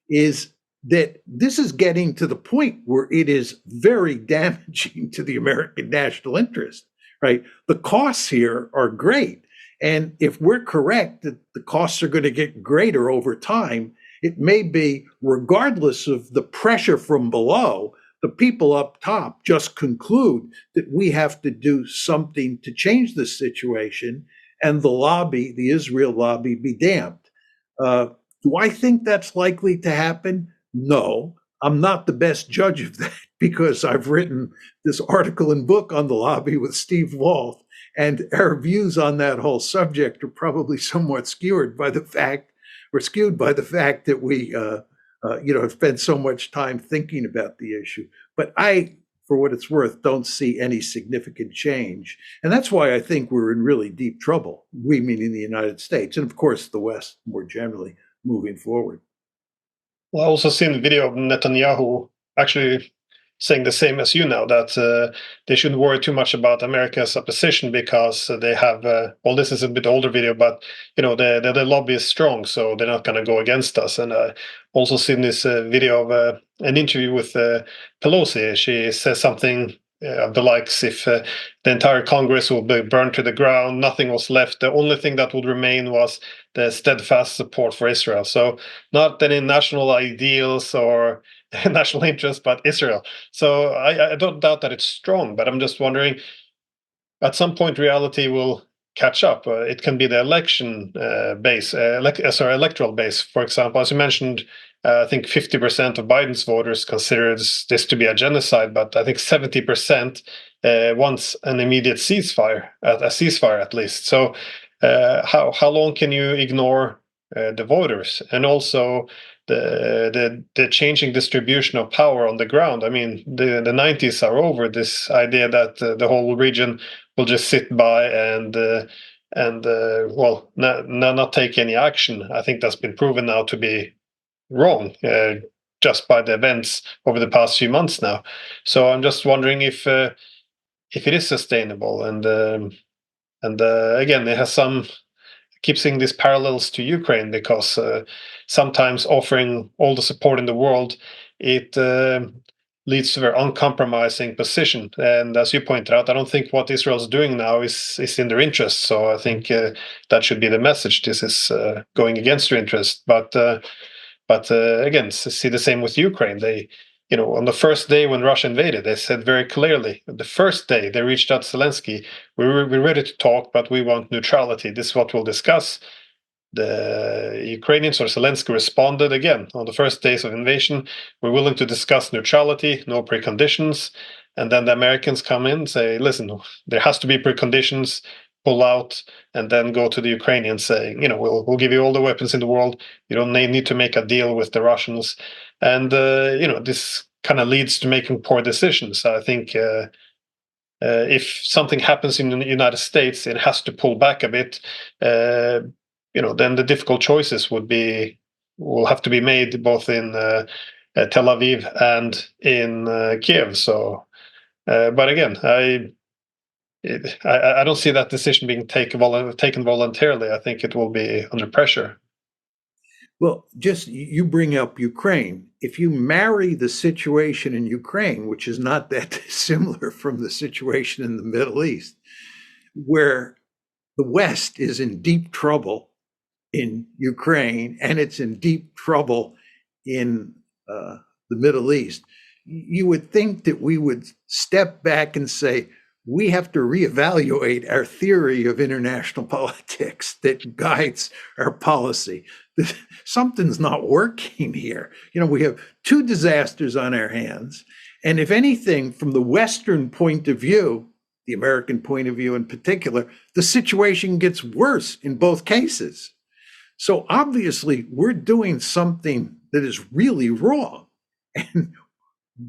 is that this is getting to the point where it is very damaging to the American national interest, right? The costs here are great. And if we're correct that the costs are going to get greater over time, it may be, regardless of the pressure from below, the people up top just conclude that we have to do something to change this situation, and the lobby, the Israel lobby, be damned. Do I think that's likely to happen? No. I'm not the best judge of that because I've written this article and book on the lobby with Steve Walt, and our views on that whole subject are probably somewhat skewed by the fact that we have spent so much time thinking about the issue. But I, for what it's worth, don't see any significant change. And that's why I think we're in really deep trouble, we meaning the United States, and of course the West more generally, moving forward. Well, I also seen a video of Netanyahu actually saying the same as you now, that they shouldn't worry too much about America's opposition because they have, well, this is a bit older video, but, the lobby is strong, so they're not going to go against us. And I also seen this video of an interview with Pelosi. She says something of the likes, if the entire Congress will be burned to the ground, nothing was left. The only thing that would remain was the steadfast support for Israel. So not any national ideals or national interest, but Israel. So I don't doubt that it's strong, but I'm just wondering, at some point reality will catch up. It can be the electoral base. For example, as you mentioned, I think 50% of Biden's voters considers this to be a genocide, but I think 70% wants an immediate ceasefire, a ceasefire at least. So how long can you ignore the voters? And also the changing distribution of power on the ground. I mean, the 90s are over. This idea that the whole region will just sit by and not take any action. I think that's been proven now to be wrong, just by the events over the past few months now. So I'm just wondering if it is sustainable, and again, it has keep seeing these parallels to Ukraine, because sometimes offering all the support in the world, it leads to a very uncompromising position. And as you pointed out, I don't think what Israel's doing now is in their interest. So I think that should be the message. This is going against their interest. But again, see the same with Ukraine. They, on the first day when Russia invaded, they said very clearly, the first day they reached out to Zelensky, we're ready to talk, but we want neutrality. This is what we'll discuss. The Ukrainians, or Zelensky, responded again on the first days of invasion, we're willing to discuss neutrality, no preconditions. And then the Americans come in and say, listen, there has to be preconditions, pull out, and then go to the Ukrainians saying, we'll give you all the weapons in the world. You don't need to make a deal with the Russians. And, this kind of leads to making poor decisions. I think if something happens in the United States, it has to pull back a bit. Then the difficult choices will have to be made both in Tel Aviv and in Kiev. So, but again, I don't see that decision being taken voluntarily. I think it will be under pressure. Well, just you bring up Ukraine. If you marry the situation in Ukraine, which is not that dissimilar from the situation in the Middle East, where the West is in deep trouble in Ukraine and it's in deep trouble in the Middle East, you would think that we would step back and say, we have to reevaluate our theory of international politics that guides our policy. Something's not working here. We have two disasters on our hands. And if anything, from the Western point of view, the American point of view in particular, the situation gets worse in both cases. So obviously, we're doing something that is really wrong. And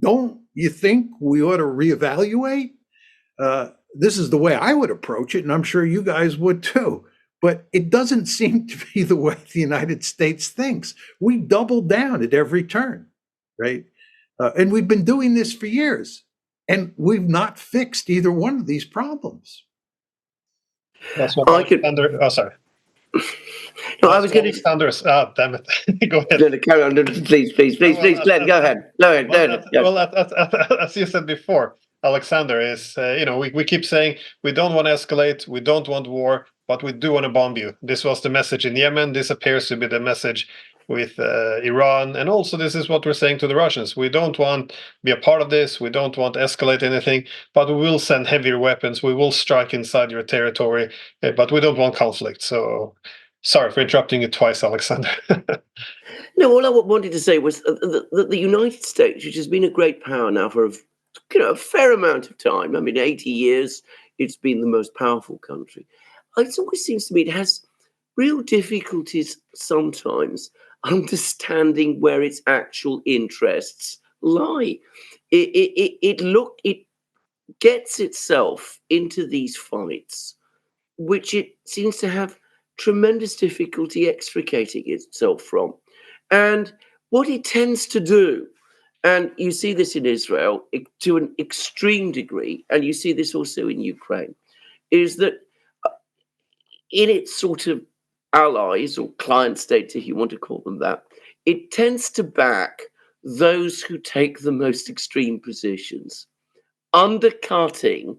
don't you think we ought to reevaluate? This is the way I would approach it, and I'm sure you guys would too. But it doesn't seem to be the way the United States thinks. We double down at every turn, right? And we've been doing this for years, and we've not fixed either one of these problems. That's what sorry. No, I was going to. Damn it! Go ahead. No, carry on. Please, Glenn, go ahead. Well, as you said before, Alexander is, we keep saying we don't want to escalate, we don't want war, but we do want to bomb you. This was the message in Yemen. This appears to be the message with Iran, and also this is what we're saying to the Russians. We don't want to be a part of this. We don't want to escalate anything, but we will send heavier weapons. We will strike inside your territory, but we don't want conflict. So sorry for interrupting you twice, Alexander. No, all I wanted to say was that the United States, which has been a great power now for a fair amount of time. I mean, 80 years, it's been the most powerful country. It always seems to me it has real difficulties sometimes understanding where its actual interests lie. It gets itself into these fights, which it seems to have tremendous difficulty extricating itself from. And what it tends to do, and you see this in Israel to an extreme degree, and you see this also in Ukraine, is that in its sort of allies or client states, if you want to call them that, it tends to back those who take the most extreme positions, undercutting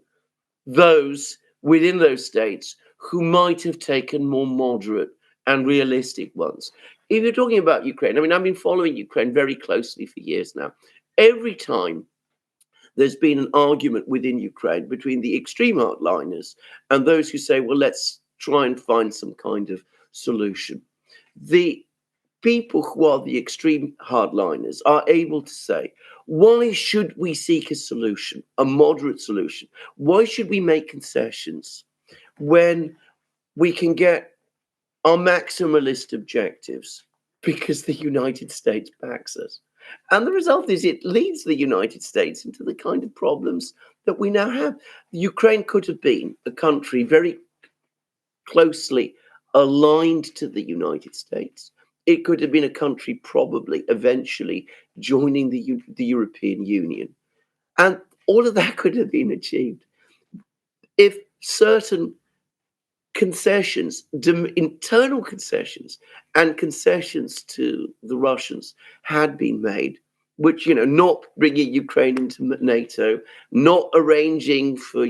those within those states who might have taken more moderate and realistic ones. If you're talking about Ukraine, I mean, I've been following Ukraine very closely for years now. Every time there's been an argument within Ukraine between the extreme hardliners and those who say, well, let's try and find some kind of solution. The people who are the extreme hardliners are able to say, why should we seek a solution, a moderate solution? Why should we make concessions when we can get our maximalist objectives because the United States backs us? And the result is it leads the United States into the kind of problems that we now have. Ukraine could have been a country very closely aligned to the United States. It could have been a country probably eventually joining the European Union. And all of that could have been achieved if certain concessions, internal concessions and concessions to the Russians had been made, which, not bringing Ukraine into NATO, not arranging for,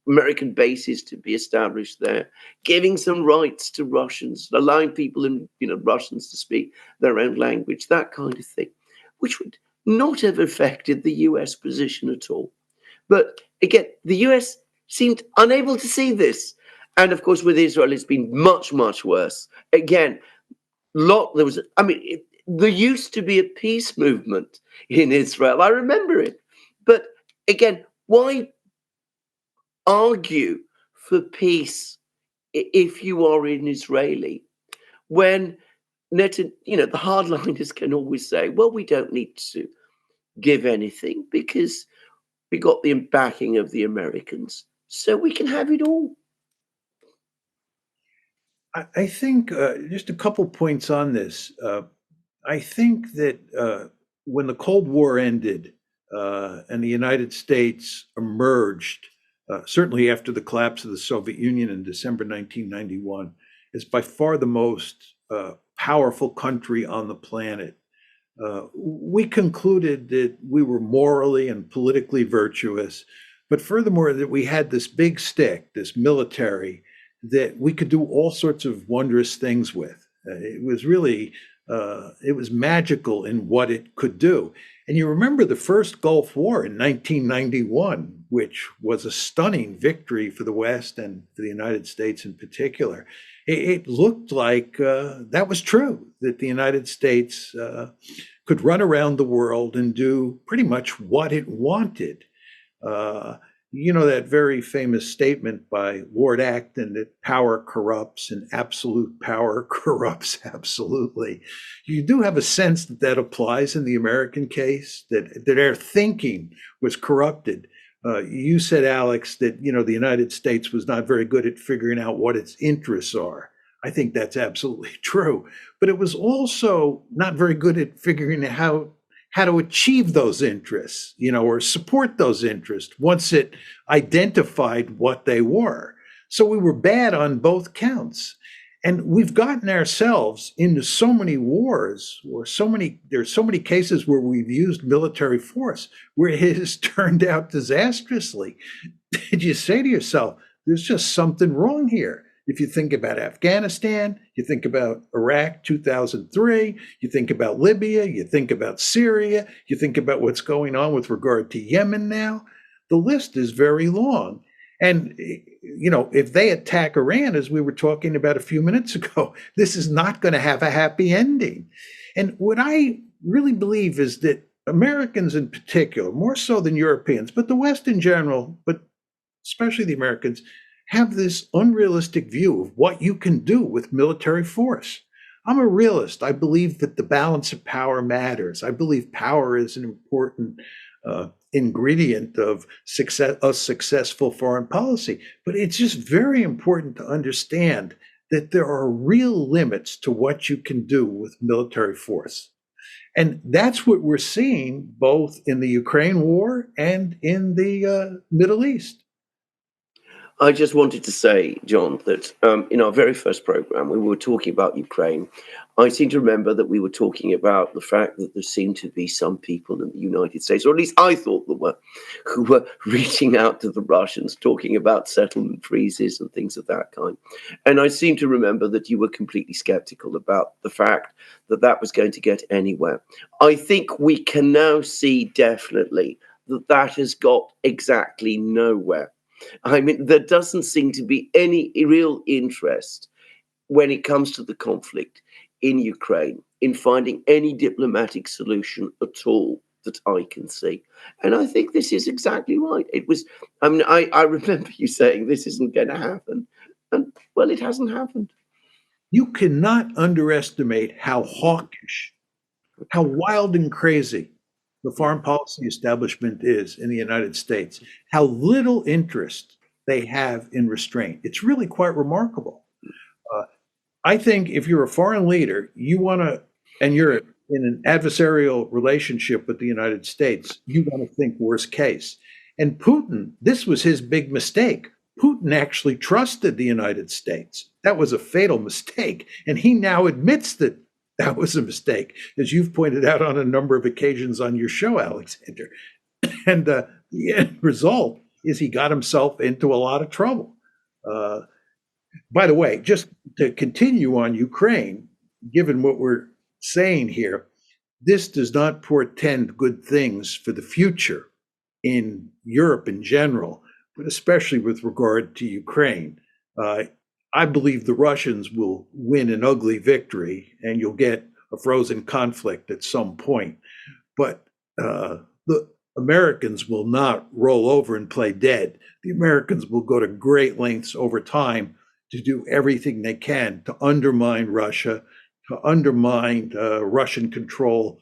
American bases to be established there, giving some rights to Russians, allowing people in, Russians to speak their own language, that kind of thing, which would not have affected the US position at all. But again, the US seemed unable to see this. And of course, with Israel, it's been much, much worse. Again, there used to be a peace movement in Israel. I remember it. But again, why argue for peace if you are an Israeli when the hardliners can always say, well, we don't need to give anything because we got the backing of the Americans, so we can have it all. I think just a couple points on this. I think that when the Cold War ended and the United States emerged, certainly after the collapse of the Soviet Union in December 1991, is by far the most powerful country on the planet. We concluded that we were morally and politically virtuous, but furthermore, that we had this big stick, this military, that we could do all sorts of wondrous things with. It was really, it was magical in what it could do. And you remember the first Gulf War in 1991, which was a stunning victory for the West and for the United States in particular. It looked like that was true, that the United States could run around the world and do pretty much what it wanted. That very famous statement by Lord Acton that power corrupts and absolute power corrupts absolutely. You do have a sense that that applies in the American case, that their thinking was corrupted. You said, Alex, that the United States was not very good at figuring out what its interests are. I think that's absolutely true. But it was also not very good at figuring out how to achieve those interests, or support those interests once it identified what they were. So we were bad on both counts. And we've gotten ourselves into so many wars, or there's so many cases where we've used military force where it has turned out disastrously. Did you say to yourself, there's just something wrong here? If you think about Afghanistan, you think about Iraq 2003, you think about Libya, you think about Syria, you think about what's going on with regard to Yemen now. The list is very long. And, if they attack Iran, as we were talking about a few minutes ago, this is not going to have a happy ending. And what I really believe is that Americans in particular, more so than Europeans, but the West in general, but especially the Americans, have this unrealistic view of what you can do with military force. I'm a realist. I believe that the balance of power matters. I believe power is an important ingredient of a successful foreign policy. But it's just very important to understand that there are real limits to what you can do with military force. And that's what we're seeing both in the Ukraine war and in the Middle East. I just wanted to say, John, that in our very first program, when we were talking about Ukraine, I seem to remember that we were talking about the fact that there seemed to be some people in the United States, or at least I thought there were, who were reaching out to the Russians, talking about settlement freezes and things of that kind. And I seem to remember that you were completely skeptical about the fact that that was going to get anywhere. I think we can now see definitely that that has got exactly nowhere. I mean, there doesn't seem to be any real interest when it comes to the conflict in Ukraine in finding any diplomatic solution at all that I can see. And I think this is exactly right. I remember you saying this isn't going to happen. And, well, it hasn't happened. You cannot underestimate how hawkish, how wild and crazy the foreign policy establishment is in the United States, how little interest they have in restraint. It's really quite remarkable. I think if you're a foreign leader, and you're in an adversarial relationship with the United States, you want to think worst case. And Putin, this was his big mistake. Putin actually trusted the United States. That was a fatal mistake. And he now admits that that was a mistake, as you've pointed out on a number of occasions on your show, Alexander. And the end result is he got himself into a lot of trouble. By the way, just to continue on Ukraine, given what we're saying here, this does not portend good things for the future in Europe in general, but especially with regard to Ukraine. I believe the Russians will win an ugly victory and you'll get a frozen conflict at some point. But the Americans will not roll over and play dead. The Americans will go to great lengths over time to do everything they can to undermine Russia, to undermine Russian control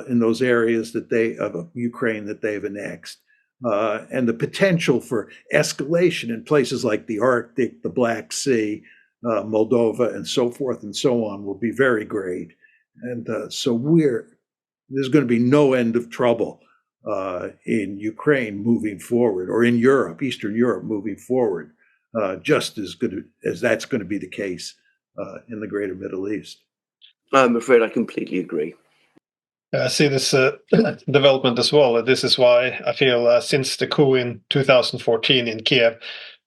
in those areas of Ukraine that they've annexed. And the potential for escalation in places like the Arctic, the Black Sea, Moldova, and so forth and so on will be very great. And so there's going to be no end of trouble in Ukraine moving forward, or in Europe, Eastern Europe moving forward, just as good as that's going to be the case in the greater Middle East. I'm afraid I completely agree. I see this development as well. This is why I feel since the coup in 2014 in Kiev,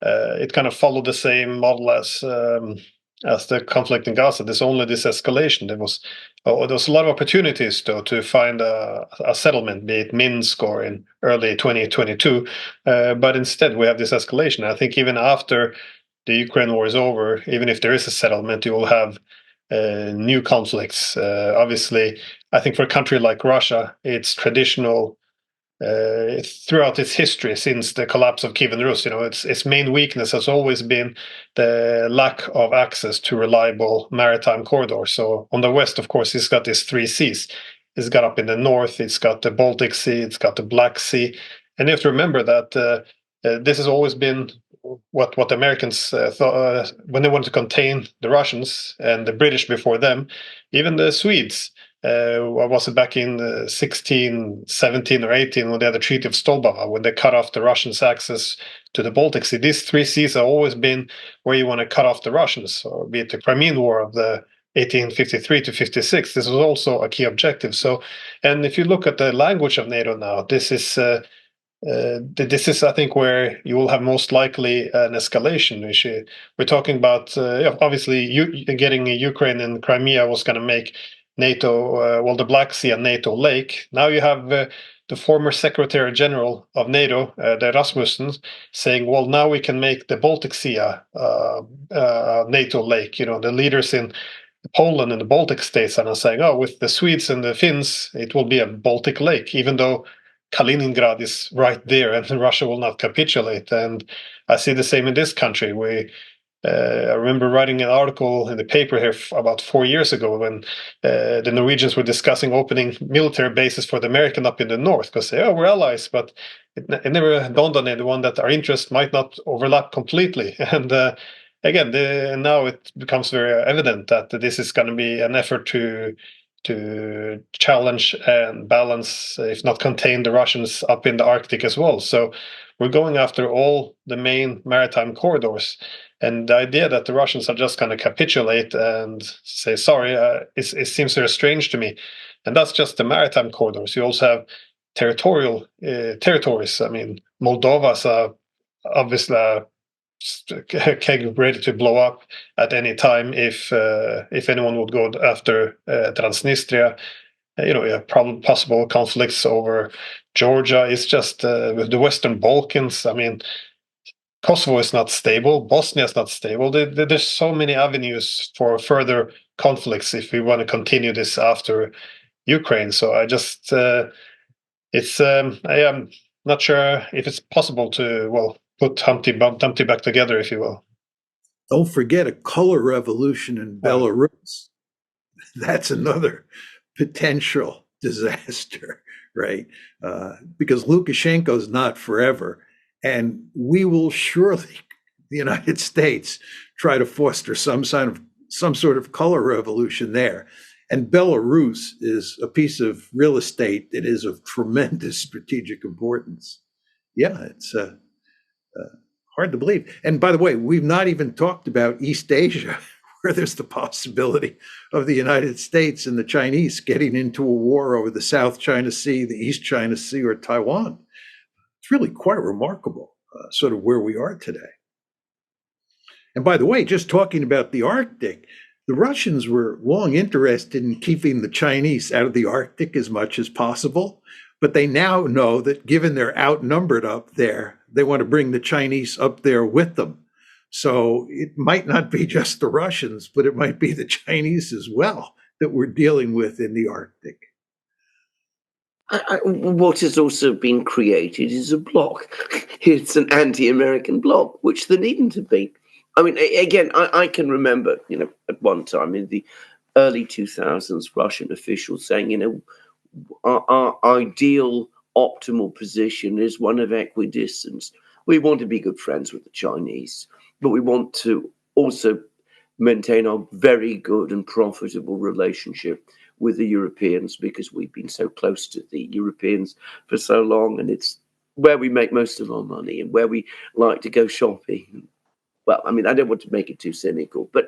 it kind of followed the same model as the conflict in Gaza. There's only this escalation. There was a lot of opportunities, though, to find a settlement, be it Minsk or in early 2022. But instead, we have this escalation. I think even after the Ukraine war is over, even if there is a settlement, you will have new conflicts. Obviously, I think for a country like Russia, it's traditional throughout its history since the collapse of Kievan Rus. Its main weakness has always been the lack of access to reliable maritime corridors. So on the west, of course, it's got these three seas. It's got up in the north, it's got the Baltic Sea, it's got the Black Sea, and you have to remember that this has always been what the Americans thought when they wanted to contain the Russians and the British before them, even the Swedes. What was it back in 1617 or 18 when they had the Treaty of Stolbava, when they cut off the Russians' access to the Baltic Sea? These three seas have always been where you want to cut off the Russians, or be it the Crimean War of the 1853 to 56. This was also a key objective. So, and if you look at the language of NATO now, this is this is, I think, where you will have most likely an escalation issue. We're talking about, obviously, getting Ukraine and Crimea was going to make NATO, the Black Sea and NATO lake. Now you have the former Secretary General of NATO, the Rasmussen, saying, well, now we can make the Baltic Sea NATO lake. The leaders in Poland and the Baltic states are now saying, oh, with the Swedes and the Finns, it will be a Baltic lake, even though Kaliningrad is right there and Russia will not capitulate. And I see the same in this country. I remember writing an article in the paper here about 4 years ago when the Norwegians were discussing opening military bases for the American up in the north, because they we're allies, but it never dawned on anyone that our interests might not overlap completely. And again, now it becomes very evident that this is going to be an effort to challenge and balance, if not contain, the Russians up in the Arctic as well. So we're going after all the main maritime corridors. And the idea that the Russians are just going to capitulate and say, sorry, it seems very strange to me. And that's just the maritime corridors. You also have territories. I mean, Moldova's obviously a keg ready to blow up at any time if anyone would go after Transnistria. Possible conflicts over Georgia. It's just with the Western Balkans. I mean, Kosovo is not stable. Bosnia is not stable. There's so many avenues for further conflicts if we want to continue this after Ukraine. So I just, I am not sure if it's possible to, put Humpty back together, if you will. Don't forget a color revolution in Belarus. That's another potential disaster, right? Because Lukashenko is not forever. And we will surely, the United States, try to foster some sort of color revolution there. And Belarus is a piece of real estate that is of tremendous strategic importance. Yeah, it's hard to believe. And by the way, we've not even talked about East Asia, where there's the possibility of the United States and the Chinese getting into a war over the South China Sea, the East China Sea, or Taiwan. It's really quite remarkable, sort of where we are today. And by the way, just talking about the Arctic, the Russians were long interested in keeping the Chinese out of the Arctic as much as possible, but they now know that given they're outnumbered up there, they want to bring the Chinese up there with them. So it might not be just the Russians, but it might be the Chinese as well that we're dealing with in the Arctic. What has also been created is a bloc. It's an anti-American bloc, which there needn't have been. I mean, again, I can remember, at one time in the early 2000s, Russian officials saying, our ideal optimal position is one of equidistance. We want to be good friends with the Chinese, but we want to also maintain our very good and profitable relationship with the Europeans, because we've been so close to the Europeans for so long, and it's where we make most of our money and where we like to go shopping. Well, I mean, I don't want to make it too cynical, but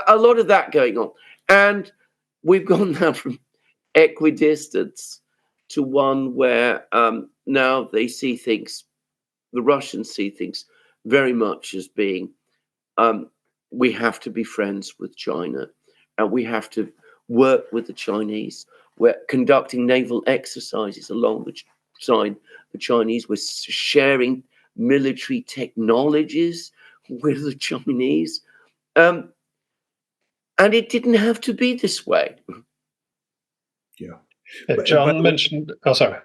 a lot of that going on. And we've gone now from equidistance to one where now they see things, the Russians see things very much as being, we have to be friends with China, and we have to work with the Chinese. We're conducting naval exercises alongside the Chinese. We're sharing military technologies with the Chinese. And it didn't have to be this way. Yeah. John mentioned, sorry.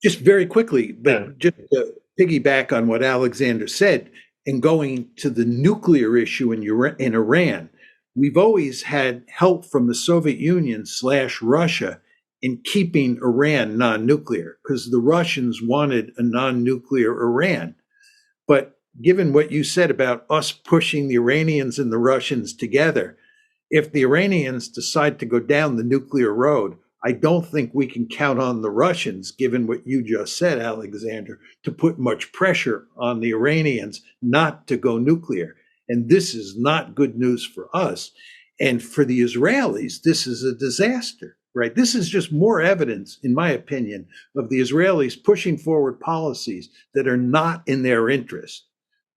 Just very quickly, but just to piggyback on what Alexander said, and going to the nuclear issue in Iran, we've always had help from the Soviet Union / Russia in keeping Iran non-nuclear, because the Russians wanted a non-nuclear Iran. But given what you said about us pushing the Iranians and the Russians together, if the Iranians decide to go down the nuclear road, I don't think we can count on the Russians, given what you just said, Alexander, to put much pressure on the Iranians not to go nuclear. And this is not good news for us. And for the Israelis, this is a disaster, right? This is just more evidence, in my opinion, of the Israelis pushing forward policies that are not in their interest.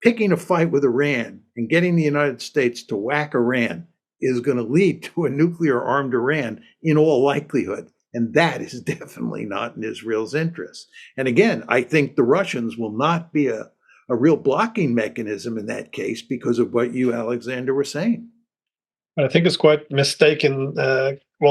Picking a fight with Iran and getting the United States to whack Iran is going to lead to a nuclear armed Iran in all likelihood. And that is definitely not in Israel's interest. And again, I think the Russians will not be a real blocking mechanism in that case because of what you, Alexander, were saying. I think it's quite mistaken,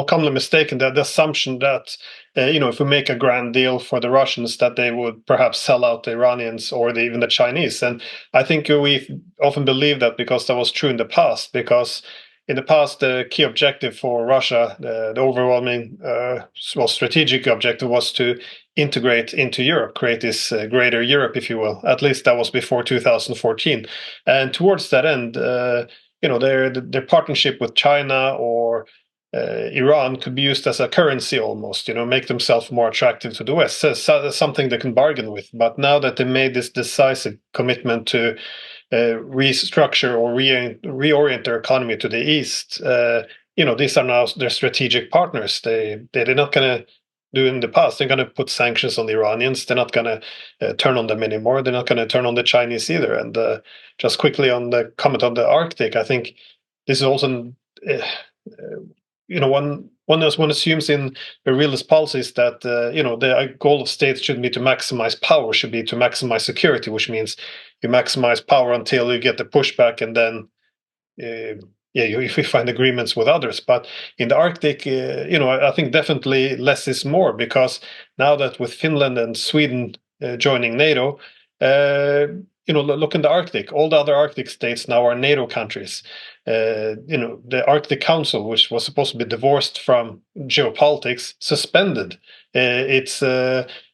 commonly mistaken, that the assumption that, if we make a grand deal for the Russians, that they would perhaps sell out the Iranians or even the Chinese. And I think we often believe that because that was true in the past, because in the past, the key objective for Russia, the overwhelming strategic objective was to integrate into Europe, create this greater Europe, if you will. At least that was before 2014. And towards that end, their partnership with China or Iran could be used as a currency almost, make themselves more attractive to the West. So something they can bargain with. But now that they made this decisive commitment to restructure or reorient their economy to the East, these are now their strategic partners. They're not going to do in the past. They're going to put sanctions on the Iranians. They're not going to turn on them anymore. They're not going to turn on the Chinese either. And just quickly on the comment on the Arctic, I think this is also, one assumes in the realist policies that the goal of states shouldn't be to maximize power, should be to maximize security, which means you maximize power until you get the pushback, and then if we find agreements with others. But in the Arctic, I think definitely less is more, because now that with Finland and Sweden joining NATO, look in the Arctic. All the other Arctic states now are NATO countries. The Arctic Council, which was supposed to be divorced from geopolitics, suspended its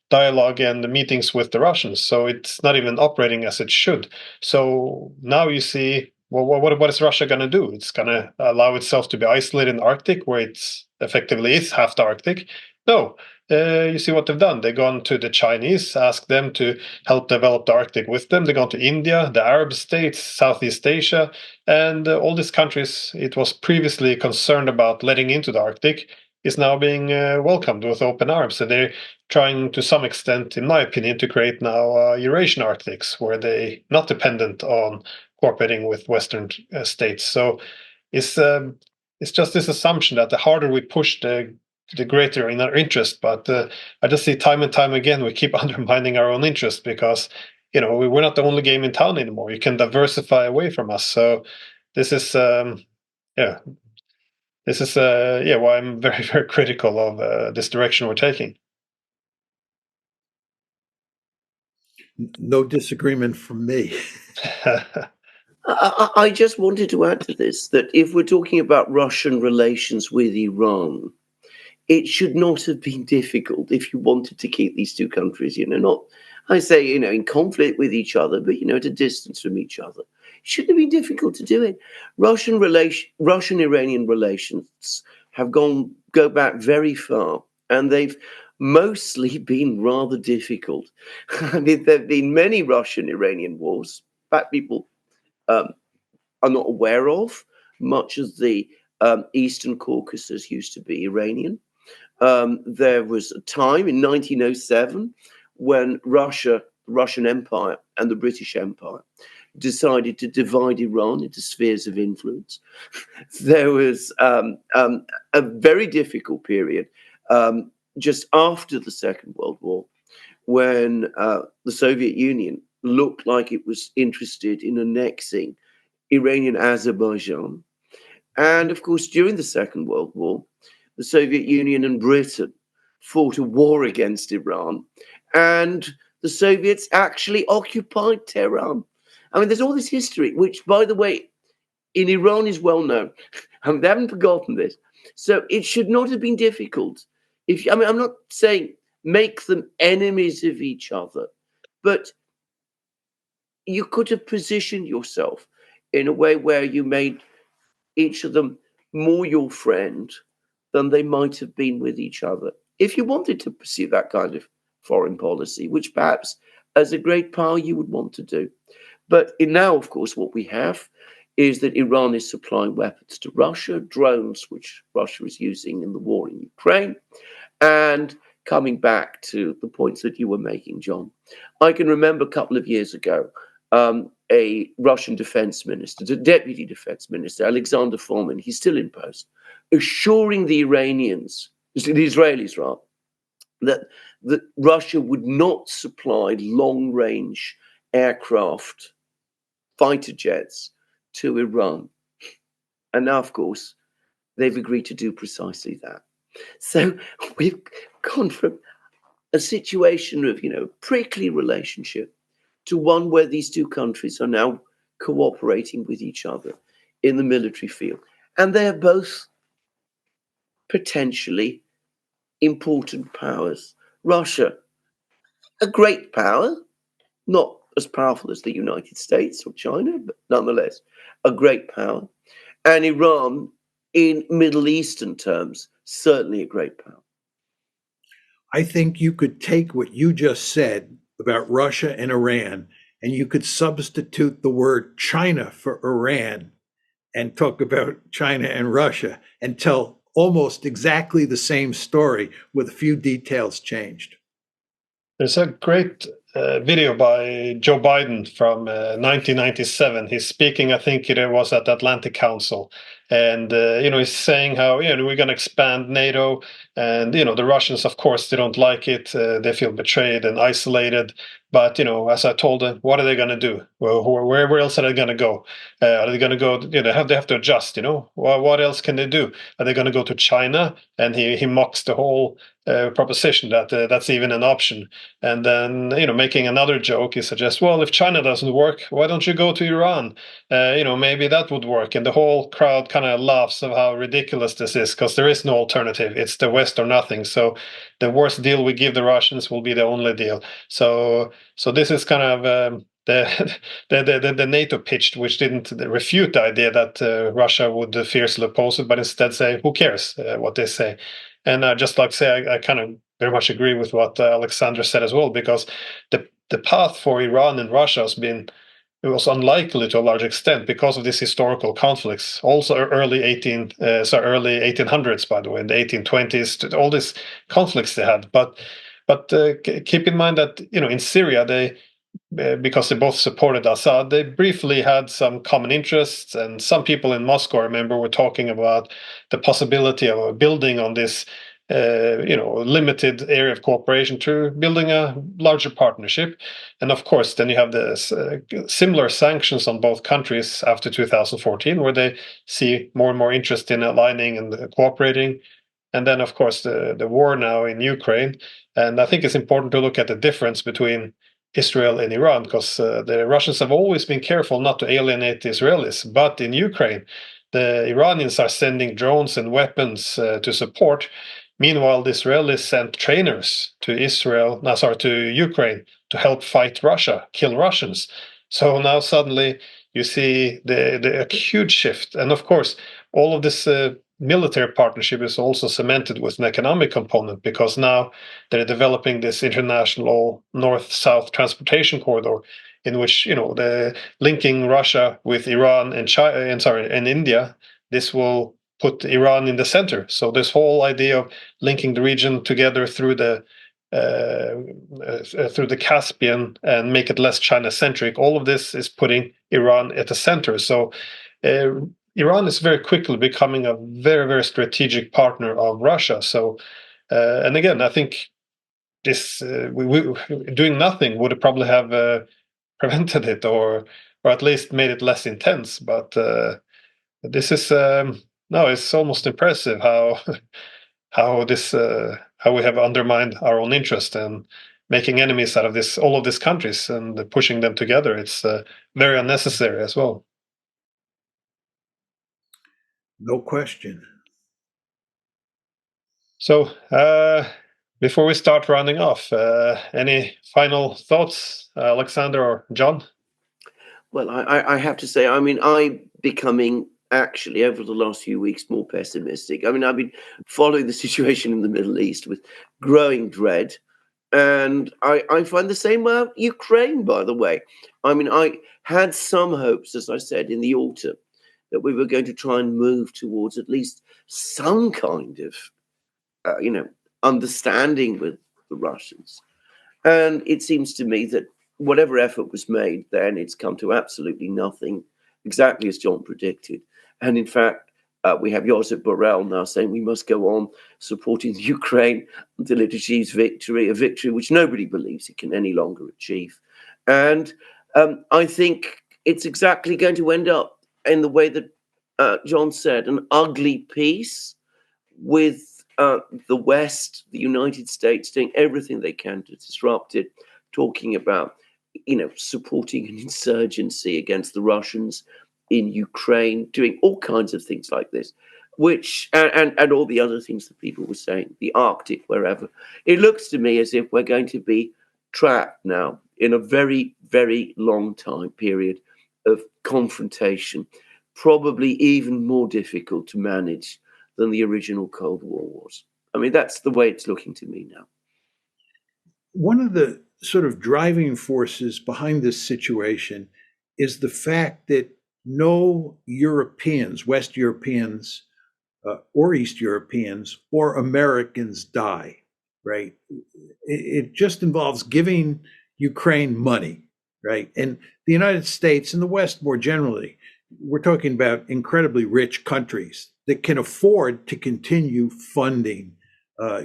dialogue and the meetings with the Russians. So it's not even operating as it should. So now you see, well, what is Russia going to do? It's going to allow itself to be isolated in the Arctic, where it's effectively is half the Arctic? No. You see what they've done. They've gone to the Chinese, asked them to help develop the Arctic with them. They've gone to India, the Arab states, Southeast Asia, and all these countries it was previously concerned about letting into the Arctic is now being welcomed with open arms. And they're trying, to some extent, in my opinion, to create now Eurasian Arctics, where they're not dependent on cooperating with Western states. So it's just this assumption that the harder we push, the greater in our interest. But I just see time and time again we keep undermining our own interest, because we're not the only game in town anymore. You can diversify away from us. So this is why I'm very, very critical of this direction we're taking. No disagreement from me. I just wanted to add to this that if we're talking about Russian relations with Iran, it should not have been difficult if you wanted to keep these two countries, not, I say, in conflict with each other, but, at a distance from each other. It shouldn't have been difficult to do it. Russian-Iranian relations go back very far, and they've mostly been rather difficult. I mean, there have been many Russian-Iranian wars. In fact, people are not aware of, much as the Eastern Caucasus used to be Iranian. There was a time in 1907 when the Russian Empire and the British Empire decided to divide Iran into spheres of influence. There was a very difficult period just after the Second World War, when the Soviet Union looked like it was interested in annexing Iranian Azerbaijan. And of course, during the Second World War, the Soviet Union and Britain fought a war against Iran, and the Soviets actually occupied Tehran. I mean, there's all this history, which, by the way, in Iran is well known. I mean, they haven't forgotten this. So it should not have been difficult. I'm not saying make them enemies of each other, but you could have positioned yourself in a way where you made each of them more your friend than they might have been with each other, if you wanted to pursue that kind of foreign policy, which perhaps as a great power you would want to do. But now, of course, what we have is that Iran is supplying weapons to Russia, drones which Russia is using in the war in Ukraine. And coming back to the points that you were making, John, I can remember a couple of years ago, a Russian defense minister, the deputy defense minister, Alexander Fomin, he's still in post, assuring the Israelis rather, that Russia would not supply long-range aircraft, fighter jets to Iran. And now, of course, they've agreed to do precisely that. So we've gone from a situation of, prickly relationship to one where these two countries are now cooperating with each other in the military field. And they're both potentially important powers. Russia, a great power, not as powerful as the United States or China, but nonetheless, a great power. And Iran, in Middle Eastern terms, certainly a great power. I think you could take what you just said about Russia and Iran, and you could substitute the word China for Iran and talk about China and Russia and tell almost exactly the same story with a few details changed. There's a great video by Joe Biden from 1997. He's speaking, I think it was at the Atlantic Council. And, he's saying how, we're going to expand NATO. And, the Russians, of course, they don't like it. They feel betrayed and isolated. But, as I told them, what are they going to do? Well, where else are they going to go? Are they going to go, they have to adjust, what else can they do? Are they going to go to China? And he mocks the whole proposition that that's even an option. And then, making another joke, he suggests, well, if China doesn't work, why don't you go to Iran? Maybe that would work. And the whole crowd kind of laughs of how ridiculous this is, because there is no alternative. It's the West or nothing. So the worst deal we give the Russians will be the only deal. So this is kind of the NATO pitch, which didn't refute the idea that Russia would fiercely oppose it, but instead say, who cares what they say? And just like say, I kind of very much agree with what Alexander said as well, because the path for Iran and Russia has been, it was unlikely to a large extent because of these historical conflicts. Also, early 1800s, by the way, in the 1820s, all these conflicts they had. But keep in mind that in Syria they. Because they both supported Assad, they briefly had some common interests, and some people in Moscow, I remember, were talking about the possibility of building on this, limited area of cooperation to building a larger partnership. And of course, then you have the similar sanctions on both countries after 2014, where they see more and more interest in aligning and cooperating. And then, of course, the war now in Ukraine. And I think it's important to look at the difference between Israel and Iran, because the Russians have always been careful not to alienate the Israelis. But in Ukraine, the Iranians are sending drones and weapons to support. Meanwhile, the Israelis sent trainers to Ukraine to help fight Russia, kill Russians. So now suddenly you see a huge shift. And of course, all of this military partnership is also cemented with an economic component, because now they're developing this international north-south transportation corridor in which, the linking Russia with Iran and and India. This will put Iran in the center. So this whole idea of linking the region together through the Caspian and make it less China-centric, all of this is putting Iran at the center. So Iran is very quickly becoming a very, very strategic partner of Russia. So, and again, I think this doing nothing would probably have prevented it, or at least made it less intense. But this is no, it's almost impressive how how we have undermined our own interest and making enemies out of all of these countries and pushing them together. It's very unnecessary as well. No question. So, before we start rounding off, any final thoughts, Alexander or John? Well, I have to say, I'm becoming actually over the last few weeks more pessimistic. I've been following the situation in the Middle East with growing dread. And I find the same about Ukraine, by the way. I mean, I had some hopes, as I said, in the autumn, that we were going to try and move towards at least some kind of, understanding with the Russians. And it seems to me that whatever effort was made then, it's come to absolutely nothing, exactly as John predicted. And in fact, we have Josep Borrell now saying we must go on supporting Ukraine until it achieves victory, a victory which nobody believes it can any longer achieve. And I think it's exactly going to end up in the way that John said, an ugly peace with the West, the United States, doing everything they can to disrupt it, talking about, supporting an insurgency against the Russians in Ukraine, doing all kinds of things like this, which and all the other things that people were saying, the Arctic, wherever. It looks to me as if we're going to be trapped now in a very, very long time period of confrontation, probably even more difficult to manage than the original Cold War was. I mean, that's the way it's looking to me now. One of the sort of driving forces behind this situation is the fact that no Europeans, West Europeans, or East Europeans, or Americans die, right? It just involves giving Ukraine money, right? And the United States and the West more generally, we're talking about incredibly rich countries that can afford to continue funding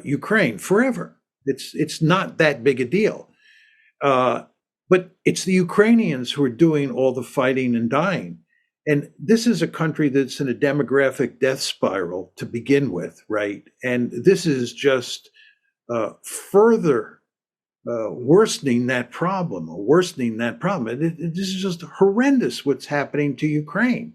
Ukraine forever. It's not that big a deal. But it's the Ukrainians who are doing all the fighting and dying. And this is a country that's in a demographic death spiral to begin with, right? And this is just further worsening that problem. This is just horrendous what's happening to Ukraine.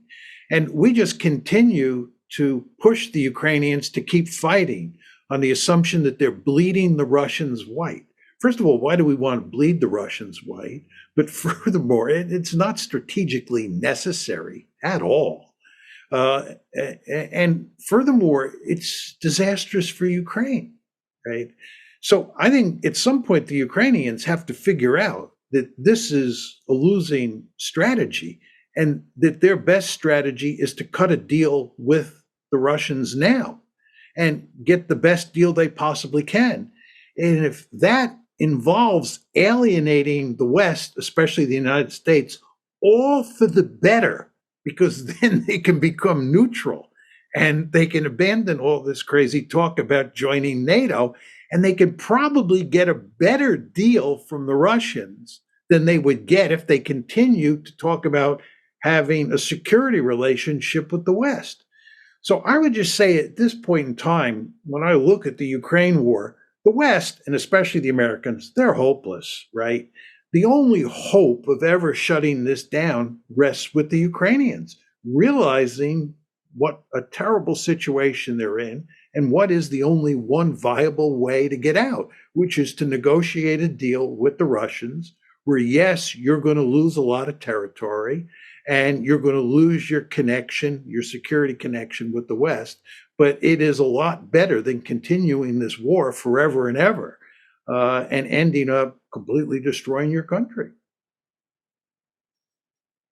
And we just continue to push the Ukrainians to keep fighting on the assumption that they're bleeding the Russians white. First of all, why do we want to bleed the Russians white? But furthermore, it's not strategically necessary at all. And furthermore, it's disastrous for Ukraine, right? So I think at some point the Ukrainians have to figure out that this is a losing strategy and that their best strategy is to cut a deal with the Russians now and get the best deal they possibly can. And if that involves alienating the West, especially the United States, all for the better, because then they can become neutral and they can abandon all this crazy talk about joining NATO, and they can probably get a better deal from the Russians than they would get if they continue to talk about having a security relationship with the West. So I would just say at this point in time, when I look at the Ukraine war, the West, and especially the Americans, they're hopeless, right? The only hope of ever shutting this down rests with the Ukrainians, realizing what a terrible situation they're in and what is the only one viable way to get out, which is to negotiate a deal with the Russians where, yes, you're going to lose a lot of territory and you're going to lose your connection, your security connection with the West, but it is a lot better than continuing this war forever and ever and ending up completely destroying your country.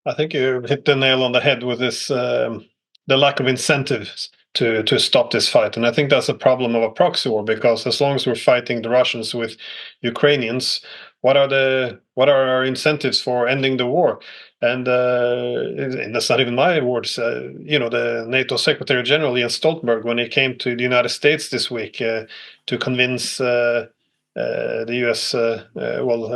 I think you hit the nail on the head with this, the lack of incentives to stop this fight. And I think that's a problem of a proxy war, because as long as we're fighting the Russians with Ukrainians, what are our incentives for ending the war? And that's not even my words. The NATO Secretary General Jens Stoltenberg, when he came to the United States this week to convince the U.S.,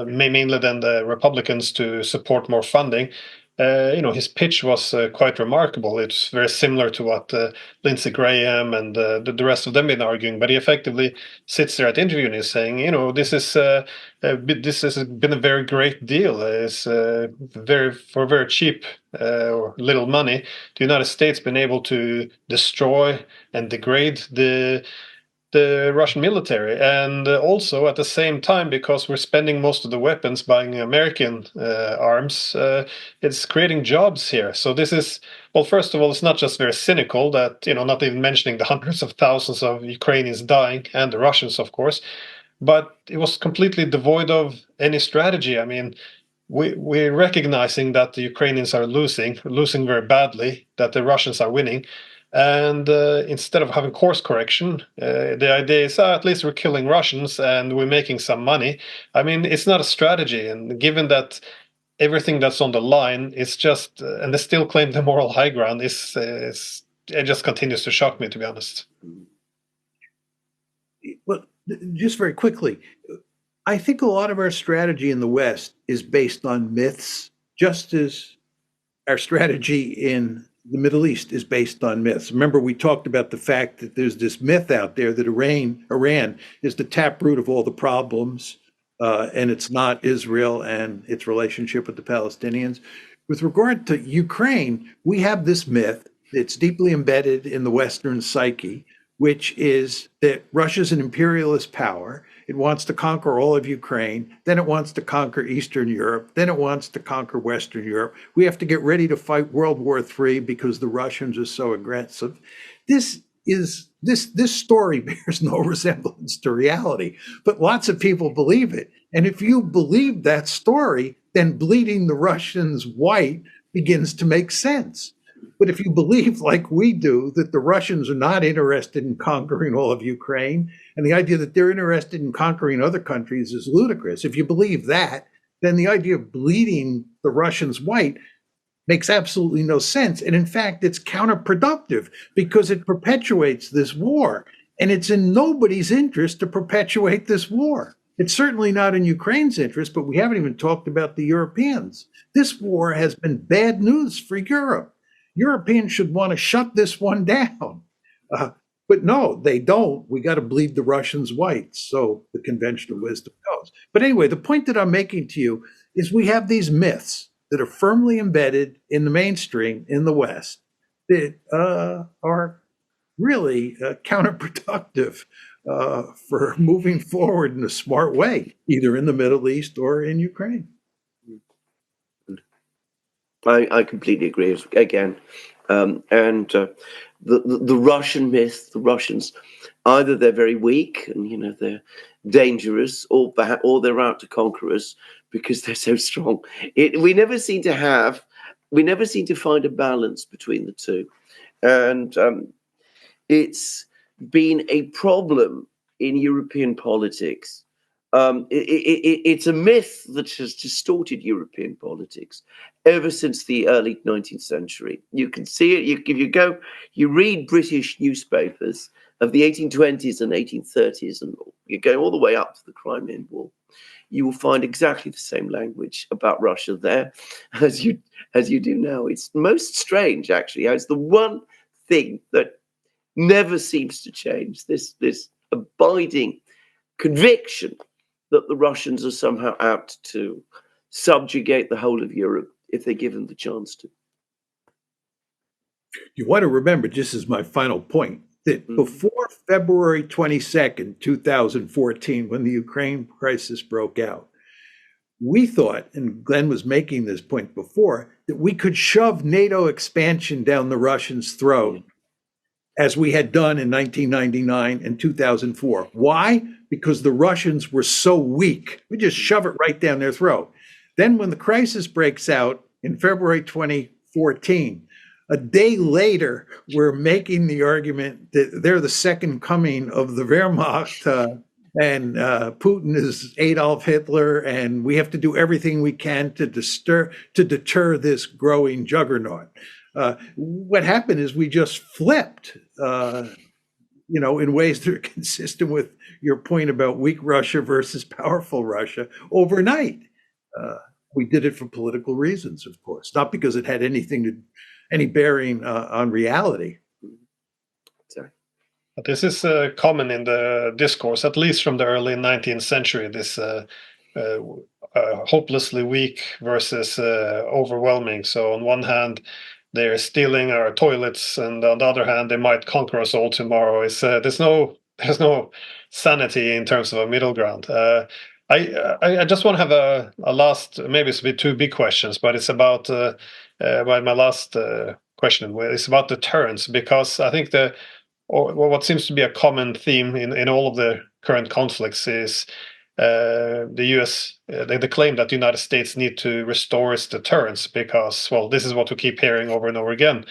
mainly then the Republicans, to support more funding, his pitch was quite remarkable. It's very similar to what Lindsey Graham and the rest of them been arguing. But he effectively sits there at the interview and is saying, this has been a very great deal. It's for very cheap or little money. The United States been able to destroy and degrade the Russian military, and also at the same time, because we're spending most of the weapons buying American arms, it's creating jobs here. So this is, well, first of all, it's not just very cynical that, not even mentioning the hundreds of thousands of Ukrainians dying, and the Russians, of course, but it was completely devoid of any strategy. I mean, we're recognizing that the Ukrainians are losing very badly, that the Russians are winning. And instead of having course correction, the idea is at least we're killing Russians and we're making some money. I mean, it's not a strategy. And given that everything that's on the line is just, and they still claim the moral high ground, it just continues to shock me, to be honest. Well, just very quickly, I think a lot of our strategy in the West is based on myths, just as our strategy in the Middle East is based on myths. Remember, we talked about the fact that there's this myth out there that Iran is the taproot of all the problems, and it's not Israel and its relationship with the Palestinians. With regard to Ukraine, we have this myth that's deeply embedded in the Western psyche, which is that Russia's an imperialist power. It wants to conquer all of Ukraine. Then it wants to conquer Eastern Europe. Then it wants to conquer Western Europe. We have to get ready to fight World War III because the Russians are so aggressive. This story bears no resemblance to reality, but lots of people believe it. And if you believe that story, then bleeding the Russians white begins to make sense. But if you believe, like we do, that the Russians are not interested in conquering all of Ukraine, and the idea that they're interested in conquering other countries is ludicrous. If you believe that, then the idea of bleeding the Russians white makes absolutely no sense. And in fact, it's counterproductive because it perpetuates this war. And it's in nobody's interest to perpetuate this war. It's certainly not in Ukraine's interest, but we haven't even talked about the Europeans. This war has been bad news for Europe. Europeans should want to shut this one down. But no, they don't. We got to bleed the Russians white. So the conventional wisdom goes. But anyway, the point that I'm making to you is we have these myths that are firmly embedded in the mainstream in the West that are really counterproductive for moving forward in a smart way, either in the Middle East or in Ukraine. I completely agree again. The Russian myth, the Russians, either they're very weak and they're dangerous, or they're out to conquer us because they're so strong. We never seem to find a balance between the two, and it's been a problem in European politics. It's a myth that has distorted European politics ever since the early 19th century. You can see it. You read British newspapers of the 1820s and 1830s, and you go all the way up to the Crimean War. You will find exactly the same language about Russia there as you do now. It's most strange, actually. It's the one thing that never seems to change. This abiding conviction that the Russians are somehow apt to subjugate the whole of Europe if they're given the chance to. You want to remember, just as my final point, that before February 22nd, 2014, when the Ukraine crisis broke out, we thought, and Glenn was making this point before, that we could shove NATO expansion down the Russians' throat as we had done in 1999 and 2004. Why? Because the Russians were so weak. We just shove it right down their throat. Then when the crisis breaks out in February 2014, a day later, we're making the argument that they're the second coming of the Wehrmacht, and Putin is Adolf Hitler, and we have to do everything we can to deter this growing juggernaut. What happened is we just flipped, in ways that are consistent with your point about weak Russia versus powerful Russia overnight. We did it for political reasons, of course, not because it had any bearing on reality. Sorry. This is common in the discourse, at least from the early 19th century, this hopelessly weak versus overwhelming. So on one hand, they're stealing our toilets, and on the other hand, they might conquer us all tomorrow. There's no sanity in terms of a middle ground. I just want to have a last, maybe it's a bit two big questions, but it's about my last question is about deterrence, because I think or what seems to be a common theme in all of the current conflicts is the US, they claim that the United States need to restore its deterrence because, well, this is what we keep hearing over and over again.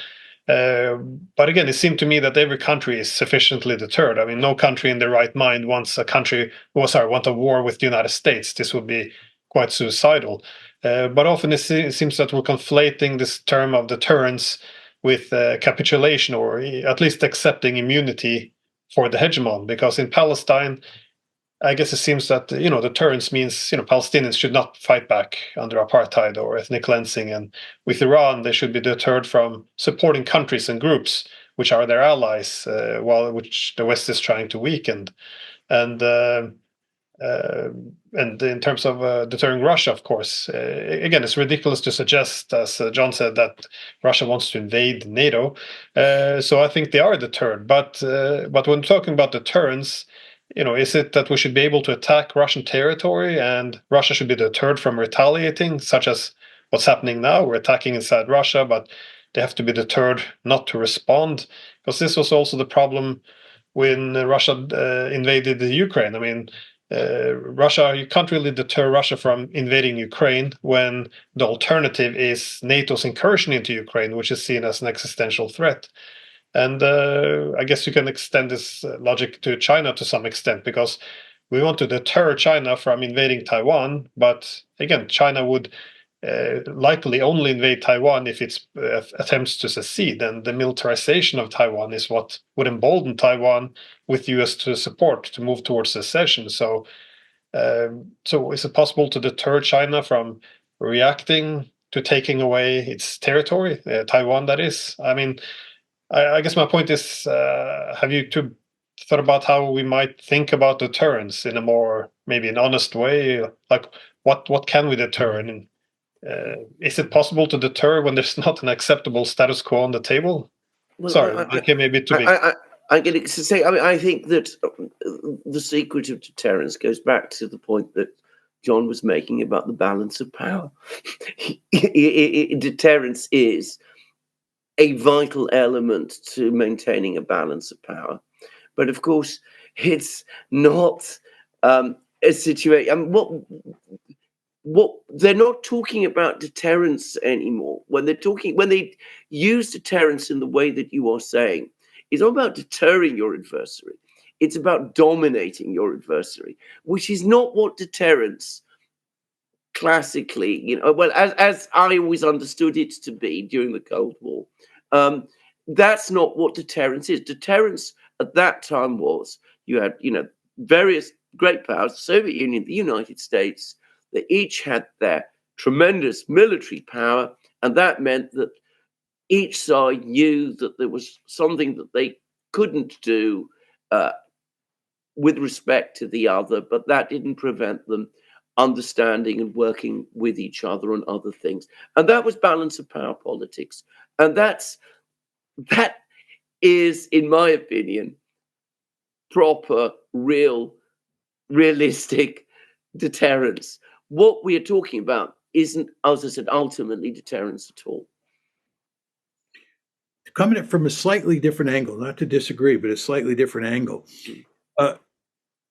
But again, it seemed to me that every country is sufficiently deterred. I mean, no country in their right mind wants a war with the United States. This would be quite suicidal. But often it seems that we're conflating this term of deterrence with capitulation, or at least accepting immunity for the hegemon. Because in Palestine, I guess it seems that deterrence means Palestinians should not fight back under apartheid or ethnic cleansing, and with Iran they should be deterred from supporting countries and groups which are their allies, which the West is trying to weaken, and in terms of deterring Russia, of course, again, it's ridiculous to suggest, as John said, that Russia wants to invade NATO. So I think they are deterred, but when talking about deterrence, is it that we should be able to attack Russian territory and Russia should be deterred from retaliating, such as what's happening now? We're attacking inside Russia, but they have to be deterred not to respond. Because this was also the problem when Russia invaded the Ukraine. I mean, Russia, you can't really deter Russia from invading Ukraine when the alternative is NATO's incursion into Ukraine, which is seen as an existential threat. And I guess you can extend this logic to China to some extent, because we want to deter China from invading Taiwan. But again, China would likely only invade Taiwan if it attempts to secede. And the militarization of Taiwan is what would embolden Taiwan, with US to support, to move towards secession. So is it possible to deter China from reacting to taking away its territory, Taiwan, that is? I mean, I guess my point is, have you thought about how we might think about deterrence in a more, maybe an honest way? Like, what can we deter? And is it possible to deter when there's not an acceptable status quo on the table? Well, Sorry, okay, maybe too big. I'm going to say, I think that the secret of deterrence goes back to the point that John was making about the balance of power. Deterrence is a vital element to maintaining a balance of power. But of course, it's not a situation. What they're not talking about deterrence anymore. When they use deterrence in the way that you are saying, it's not about deterring your adversary. It's about dominating your adversary, which is not what deterrence classically, as I always understood it to be during the Cold War. That's not what deterrence is. Deterrence at that time was, you had, various great powers, the Soviet Union, the United States, they each had their tremendous military power, and that meant that each side knew that there was something that they couldn't do with respect to the other, but that didn't prevent them understanding and working with each other on other things. And that was balance of power politics. And that is, in my opinion, proper, realistic deterrence. What we are talking about isn't, as I said, ultimately deterrence at all. Coming at it from a slightly different angle, not to disagree, but a slightly different angle.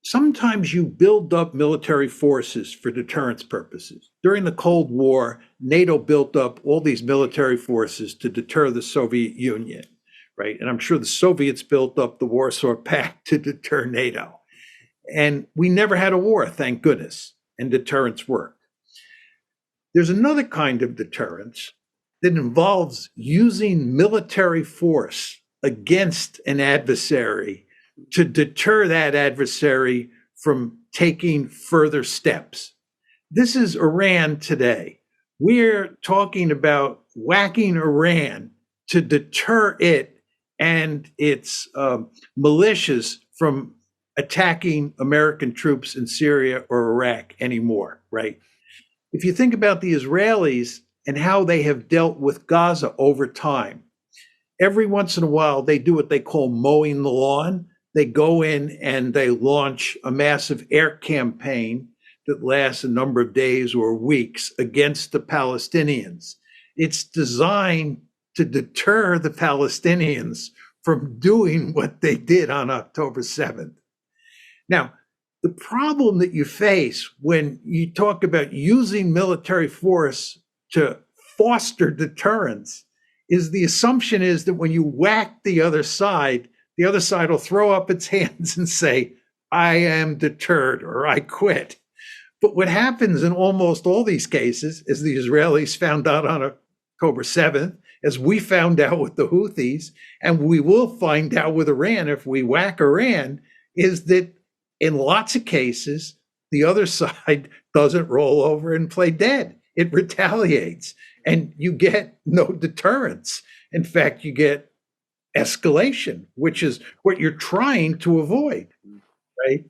Sometimes you build up military forces for deterrence purposes. During the Cold War, NATO built up all these military forces to deter the Soviet Union, right? And I'm sure the Soviets built up the Warsaw Pact to deter NATO. And we never had a war, thank goodness, and deterrence worked. There's another kind of deterrence that involves using military force against an adversary to deter that adversary from taking further steps. This is Iran today. We're talking about whacking Iran to deter it and its militias from attacking American troops in Syria or Iraq anymore, right? If you think about the Israelis and how they have dealt with Gaza over time, every once in a while they do what they call mowing the lawn. They go in and they launch a massive air campaign that lasts a number of days or weeks against the Palestinians. It's designed to deter the Palestinians from doing what they did on October 7th. Now, the problem that you face when you talk about using military force to foster deterrence is the assumption is that when you whack the other side will throw up its hands and say, I am deterred or I quit. But what happens in almost all these cases, as the Israelis found out on October 7th, as we found out with the Houthis, and we will find out with Iran if we whack Iran, is that in lots of cases, the other side doesn't roll over and play dead. It retaliates, and you get no deterrence. In fact, you get escalation, which is what you're trying to avoid, right?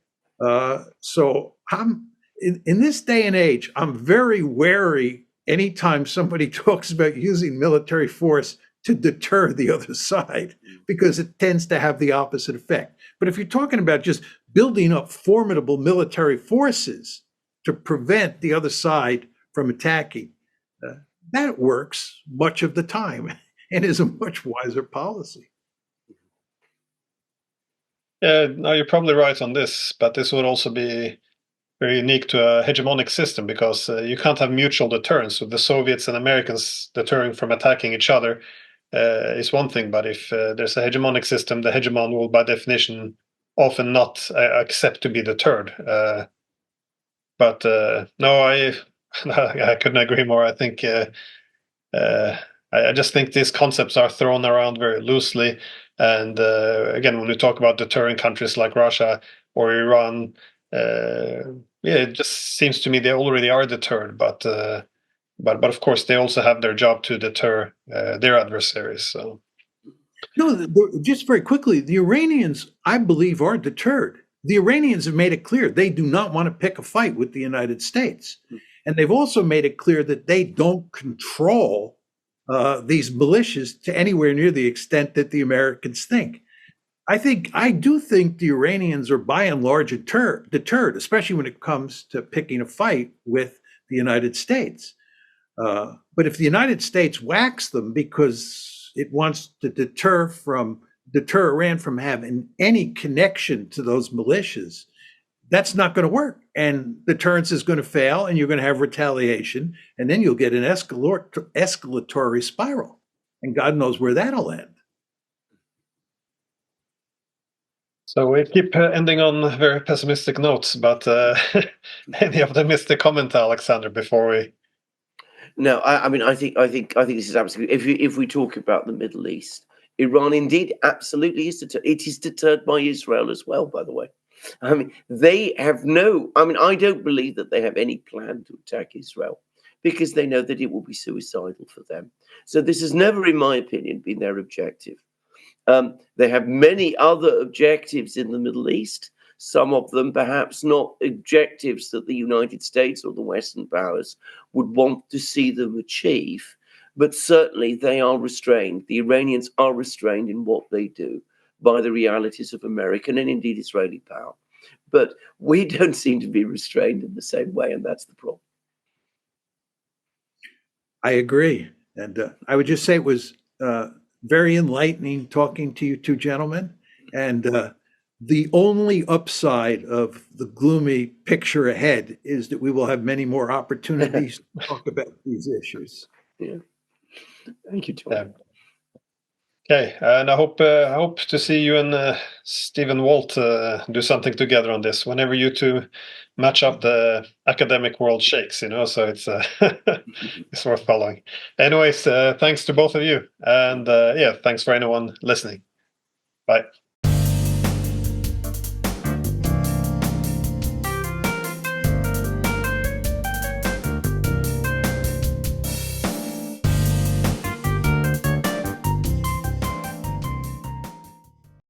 So I'm in this day and age, I'm very wary anytime somebody talks about using military force to deter the other side, because it tends to have the opposite effect. But if you're talking about just building up formidable military forces to prevent the other side from attacking, that works much of the time and is a much wiser policy. Yeah, no, you're probably right on this, but this would also be very unique to a hegemonic system, because you can't have mutual deterrence. So the Soviets and Americans deterring from attacking each other is one thing, but if there's a hegemonic system, the hegemon will by definition often not accept to be deterred. But no, I couldn't agree more. I think I just think these concepts are thrown around very loosely. And again, when we talk about deterring countries like Russia or Iran, yeah, it just seems to me they already are deterred. But of course, they also have their job to deter their adversaries. So. No, just very quickly, the Iranians, I believe, are deterred. The Iranians have made it clear they do not want to pick a fight with the United States. And they've also made it clear that they don't control these militias to anywhere near the extent that the Americans think. I do think the Iranians are by and large deterred, especially when it comes to picking a fight with the United States. But if the United States whacks them because it wants to deter Iran from having any connection to those militias, that's not going to work. And deterrence is going to fail, and you're going to have retaliation, and then you'll get an escalatory spiral. And God knows where that'll end. So we keep ending on very pessimistic notes, but any optimistic comment, Alexander, before we? No, I think this is absolutely. If we talk about the Middle East, Iran indeed absolutely is deterred. It is deterred by Israel as well, by the way. I mean, they have I don't believe that they have any plan to attack Israel, because they know that it will be suicidal for them. So this has never, in my opinion, been their objective. They have many other objectives in the Middle East, some of them perhaps not objectives that the United States or the Western powers would want to see them achieve, but certainly they are restrained. The Iranians are restrained in what they do by the realities of American and indeed Israeli power. But we don't seem to be restrained in the same way, and that's the problem. I agree. And I would just say it was very enlightening talking to you two gentlemen. And the only upside of the gloomy picture ahead is that we will have many more opportunities to talk about these issues. Yeah. Thank you, Tom. Yeah. Okay, and I hope to see you and Stephen Walt do something together on this. Whenever you two match up, the academic world shakes, so it's it's worth following. Anyways, thanks to both of you, and yeah, thanks for anyone listening. Bye.